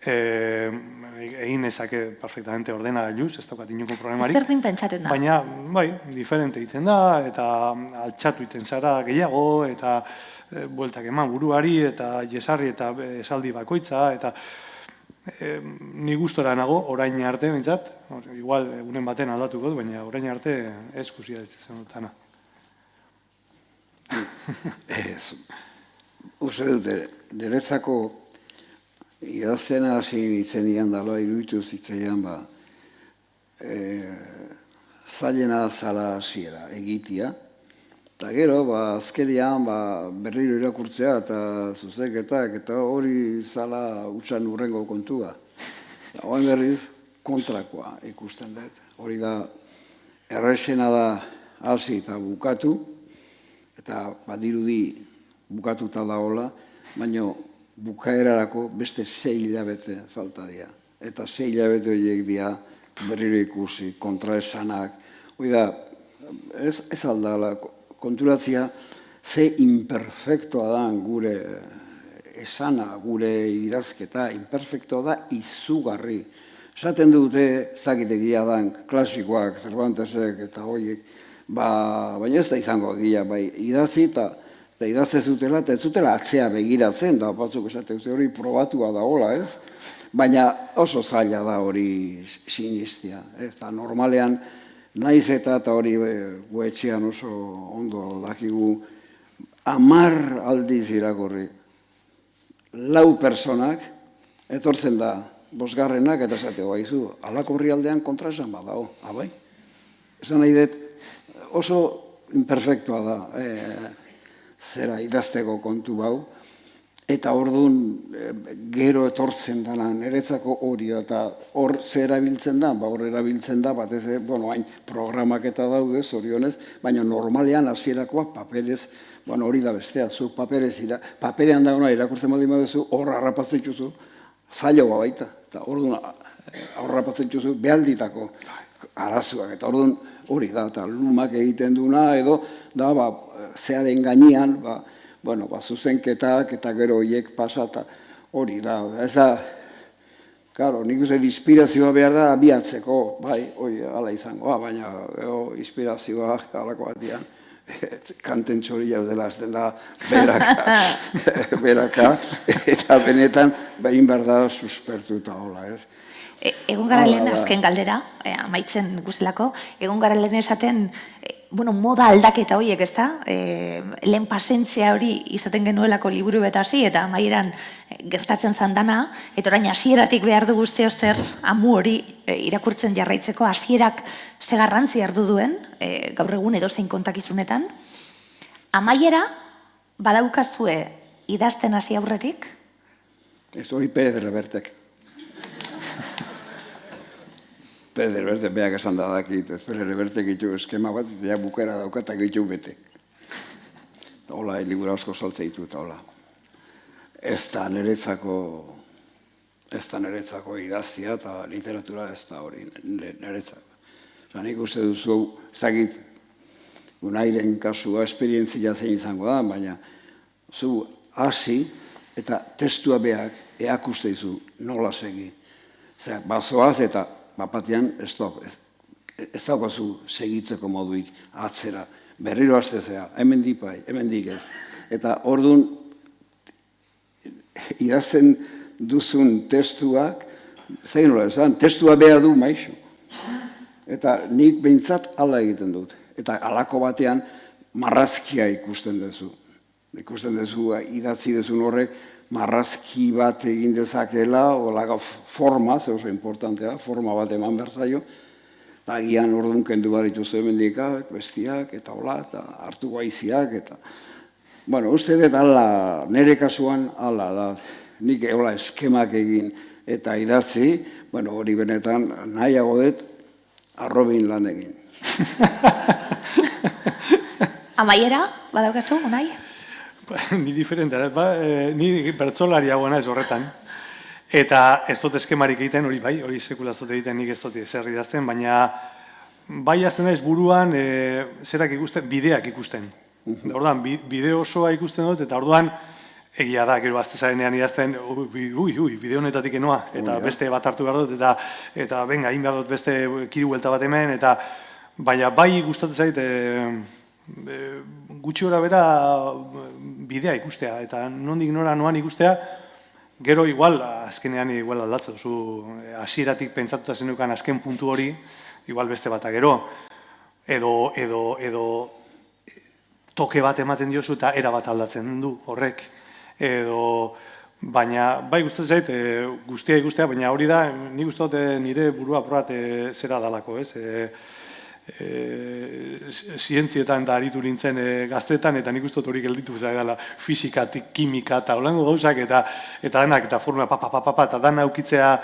Egin ezake perfectamente ordenagailuz, ez daukat inoko problemarik. Ezberdin pentsaten da. Baina, bai, diferente egiten da, eta altxatu egiten zara gehiago, eta bueltak eman buruari, eta jesarri eta esaldi bakoitza, eta ni gustora nago, orain arte, bintzat, igual egunen baten aldatuko dut, baina orain arte ez kusia ez dutana. Ez, uste dute, niretzako idazten hasi nintzen ian dala, iruditu zitzaian, zailena zala hasiera, egitea, eta gero, azkerian berriro irakurtzea eta zuzeketak, eta hori zala utxan urrengo kontua. Hoen berriz, kontrakoa ikusten dut. Hori da, errexena da hasi eta bukatu, eta badirudi bukatuta daola, baina bukaerarako beste 6 hilabete falta dira. Eta 6 hilabete horiek dira berriro ikusi, kontraesanak. Hoi da, ez aldala, konturatzia ze imperfektoa da gure esana, gure idazketa, imperfektoa da izugarri. Esaten dute, zakitegia dan, klasikoak, Cervantesek eta horiek, baina ez da izango egia, idazi eta idazte zutela, eta ez zutela atzea begiratzen, da batzuk esate hori probatua dagoela, ez? Baina oso zaila da hori sinistia, ez da normalean, naiz eta hori guetxean oso ondo dakigu, 10 aldiz irakurri, 4 personak, etortzen da, 5. eta esate baizu, halako herrialdean kontraesan badago, abai? Esan nahi dut, oso imperfektoa da zera idazteko kontu bau, eta orduan gero etortzen dana niretzako hori, eta hor ze erabiltzen da, hor erabiltzen da, batez, hain programak eta daude, zorionez, baina normalean hasierakoa paperez, hori da bestea, zu paperean dauna irakurtzen baldin baduzu, hor harrapatzen dituzu, zailagoa baita, eta orduan harrapatzen dituzu behalditako arazoak, eta orduan hori da, eta lumak egiten duna, edo, da, zearen gainean, zuzenketak eta gero horiek pasata, hori da, ez da, karo, nik uste inspirazioa behar da abiatzeko, hori ala izango, baina inspirazioa halako batian, kanten txori jau dela, azten da, beraka, eta benetan, behin behar da suspertuta hola, ez? Egon gara lehen azken galdera, amaitzen guztelako, egon gara lehen esaten, moda aldaketa horiek, ez da? Lehen pasentzia hori izaten genuelako liburu betasi, eta amaieran gertatzen zandana, eta orain hasieratik behar dugu zeo zer amu hori irakurtzen jarraitzeko, hasierak ze garrantzi hartu duen, gaur egun edozein kontakizunetan. Amaiera, badaukazue idazten hasi aurretik? Ez hori Pérez Revertek. Pérez Reverte beak esan da dakit, ez Pérez Reverte gitu eskema bat, eta bukera daukatak gitu bete. Hola, libura asko saltze ditu eta hola. Ez da niretzako idaztia eta literatura ez da hori niretzako. Nik uste duzu, ez dakit, Unairen kasua esperientzia zein izango da, baina zu hasi eta testua beak eakuste dizu nola segi. Bazoaz eta bapatean ez daukazu segitzeko moduik atzera, berriro hastezea, hemen dik ez. Eta orduan idazten duzun testuak, zain nola esan, testua behar du maixo. Eta nik behintzat ala egiten dut. Eta alako batean marrazkia ikusten duzu. Ikusten duzu idatzi duzun horrek marrazki bat egin dezakela, olako forma, ze oso importantea, forma bat eman behar zaio, eta agian orduan kendu behar dituzu emendikak, bestiak, eta hola, eta hartu guaiziak, eta... Bueno, uste dut ala, nire kasuan ala da, nik hola eskemak egin eta idatzi, bueno, hori benetan nahiago dut arrobin lan egin. Amaiera, badaukazu, unai? Ni diferente, ni bertsolariagoa naiz horretan. Eta ez dut eskemarik egiten, hori bai, hori sekula ez dut egiten, nik ez dut zer idazten, baina bai azten naiz buruan zerak ikusten, bideak ikusten. Orduan, bideo osoa ikusten dut, eta orduan, egia da, gero aztezarenean idazten, bideo honetatik enoa, eta beste bat hartu behar dut, eta benga, egin behar dut beste kiru buelta bat hemen, eta baina bai gustatzen zait, gutxi gora bera bidea ikustea, eta nondik nora noan ikustea, gero igual, azkenean igual aldatzen duzu, hasieratik pentsatuta zenukan azken puntu hori, igual beste bata gero, edo toke bat ematen diozu eta era bat aldatzen du horrek, baina bai gustatzen zait guztia ikustea, baina hori da, nik uste dut nire burua probat zera dalako, ez? Zientzietan da aritu nintzen gaztetan, eta nik uste dut hori gelditu zaidala fisikatik, kimika eta holango gauzak, eta danak, eta formula eta dana aukitzea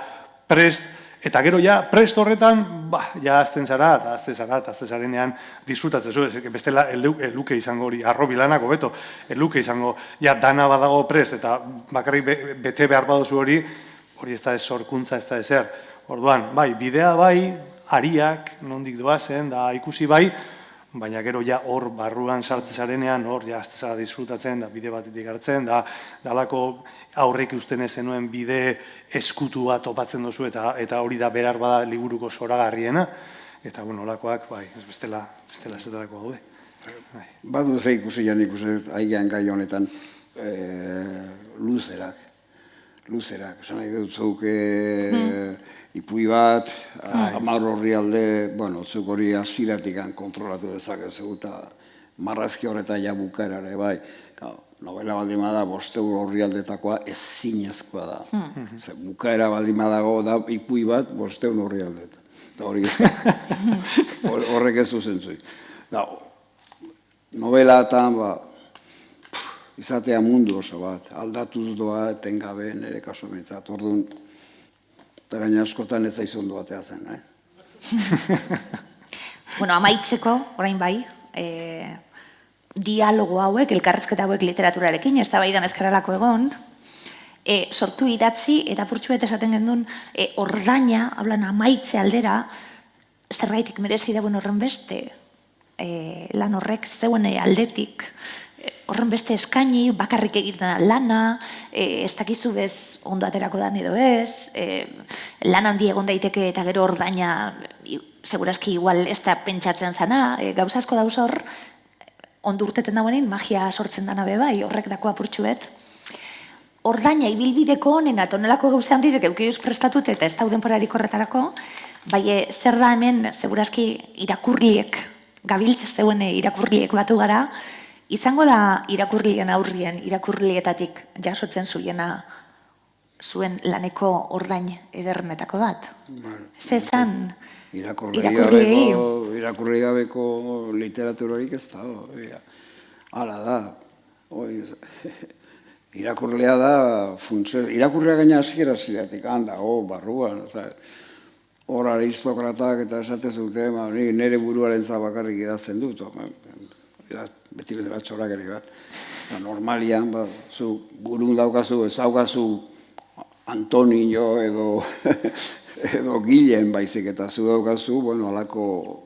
prest, eta gero ja prest horretan, ja azten zara, eta azten zarenean disfrutatzen zu, bestela eluke izango hori, arrobi lanako beto, eluke izango, ja dana badago prest, eta bakarrik bete behar baduzu hori ez da ez sorkuntza, ez da ezer. Orduan, bai, bidea bai, ariak, nondik doazen, da ikusi bai, baina gero ja hor barruan sartzen zarenean, hor ja azte zara disfrutatzen, da bide batetik hartzen, da dalako aurrek usten zenuen bide eskutu bat topatzen duzu, eta hori da berar bada liburuko zoragarriena, eta bueno, olakoak, bai, ez bestela ezetarako gaude. Badu ze ikusi jan ikusi, aigean gai honetan, luzerak, esan nahi dut zuk ipui bat, hamar horri alde, bueno, zuk hori aziratik kontrolatu dezakezu, eta marrazki horretan ja bukaerare, bai, novela baldin bada, 500 horri aldetakoa ez zinezkoa da. Bukaera baldin badago da ipui bat, 500 horri aldetan. Horrek ez zuzentzuik. Novelatan, izatea mundu oso bat, aldatuz doa, etengabe, nire kaso mentzat, orduan, eta gaina askotan ez zaizun duatea zen, Bueno, amaitzeko, orain bai, dialogo hauek, elkarrezketa hauek literaturarekin, ez da bai dan eskaralako egon, sortu idatzi, eta purtsuet esaten gendun, ordaina, hablan amaitze aldera, zergaitik merezi da horren beste, lan horrek zeuen aldetik, horren beste eskaini, bakarrik egiten lana, ez dakizu bez ondo aterako dan edo ez, lan handi egon daiteke eta gero ordaina, segurazki igual ez da pentsatzen zana, gauza asko dauz hor, ondo urteten dauenin, magia sortzen dana bebai, horrek dako apurtxuet. Ordaina ibilbideko honena, tonelako gauza handizek eukeiuz prestatut eta ez dauden porarik horretarako, bai zer da hemen, segurazki irakurliek, gabiltz zeuen irakurliek batu gara, izango da irakurlien aurrien, irakurlietatik jasotzen zuen laneko ordain ederrenetako bat. Zezan, irakurri gabeko literaturarik ez da. Hala da. Irakurlea da, irakurlea gaina hasiera ziratik, handa, barruan. Hor aristokratak eta esate zute, nire buruaren bakarrik idazten dut. Beti bezala txorakeri bat. Normalian, burun daukazu, ez daukazu Antonio edo Gilen baizik, eta zu daukazu, alako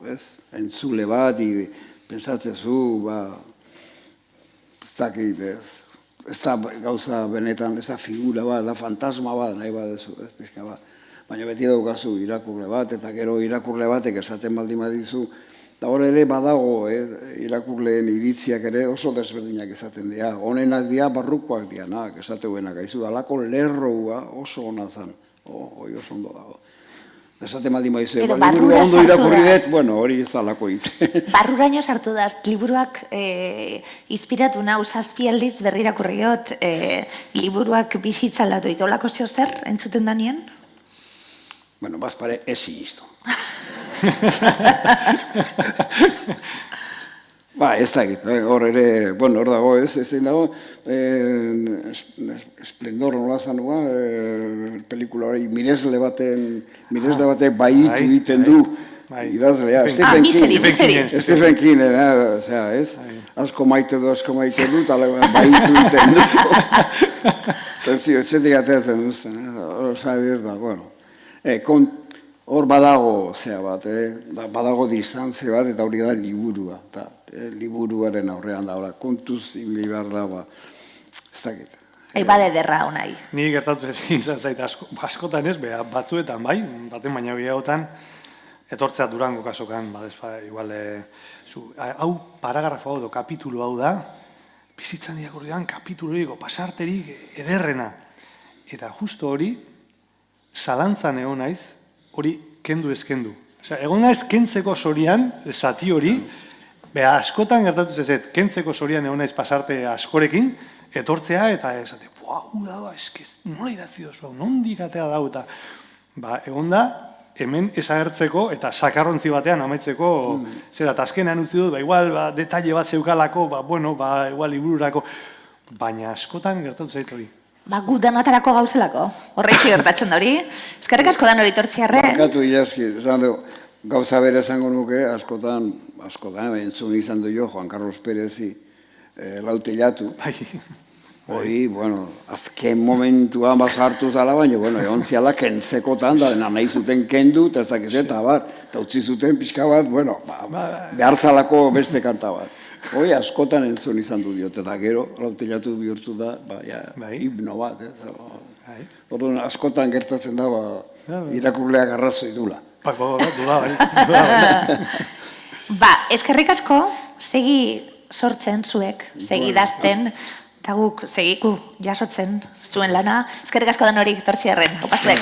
entzule bat, pensatzezu, ez dakit, ez da gauza benetan, ez da figura bat, da fantasma bat, nahi bat ezu, pixka bat. Baina beti daukazu irakurle bat, eta gero irakurle batek esaten baldin badizu, eta hor ere badago, irakurleen iritziak ere oso desberdinak esaten dira. Honenak dira, barrukoak dianak, esateuenak. Haizu, alako lerroa oso hona zen. Hoi oso ondo dago. Desate maldi maizu, Edo liburua barrura ondo sartu irakurri da. dut, bueno, hori ez dalako hitz. Barruraino sartu da, liburuak inspiratu nau zazpi aldiz berri irakurriot, liburuak bizitza aldatu ditu, olako zeo zer, entzuten danien? Bueno, bazpare ez sinistu. Ba, ez da egit, hor ere, bueno, hor dago ez, ezin dago, Esplendor nola zanua, pelikula hori, miresle batek baitu egiten du, idazlea, Stephen King, osea, ez? Asko maite du, eta baitu egiten du. Eta etxetik ateatzen duzten, osea, ez ba, bueno. Hor badago, zea bat, badago distantzia bat, eta hori da liburua. Liburuaren aurrean da, kontuz ibili behar da, ez dakit. Bade derra honai. Ni gertatu izan zait askotan ez, batzuetan bai, baten baina gehiagotan, etortzea Durango kasokan, igual, hau paragrafo hau, kapitulu hau da, bizitzan irakurrian kapitulurik, pasarterik ederrena. Eta justo hori, zalantzan egon naiz, hori kendu ezkendu. Egon naiz kentzeko sorian, zati hori, askotan gertatu zezet, kentzeko sorian egon naiz pasarte askorekin, etortzea eta esate, hau da, nola idatzi dozu, nondik atea dau, eta egon da, hemen esagertzeko eta sakarrontzi batean amaitzeko, zera, eta azkenean utzi dut, igual, detalle bat zeukalako, igual libururako, baina askotan gertatu zait hori. Gu danatarako gauzelako, horreizi gertatzen da hori. Eskerrik asko dan hori tortziarre. Barkatu Ilaski, esan du, gauza bere esango nuke, askotan, entzun izan du jo, Juan Carlos Perezi lautilatu. Hori, bueno, azken momentuan bazartu zala baina, bueno, egon ziala kentzekotan, da nahi zuten kendu, eta ez dakiz eta utzi zuten pixka bat, bueno, behar zalako beste kanta bat. Hoi, askotan entzun izan du diot, eta gero, lautilatu bihurtu da, hipno bat, orduan askotan gertatzen da, irakurleak arrazoi dula. Eskerrik asko, segi sortzen zuek, segi idazten, eta guk segiku jasotzen zuen lana. Eskerrik asko den hori tortziarren, okazuek.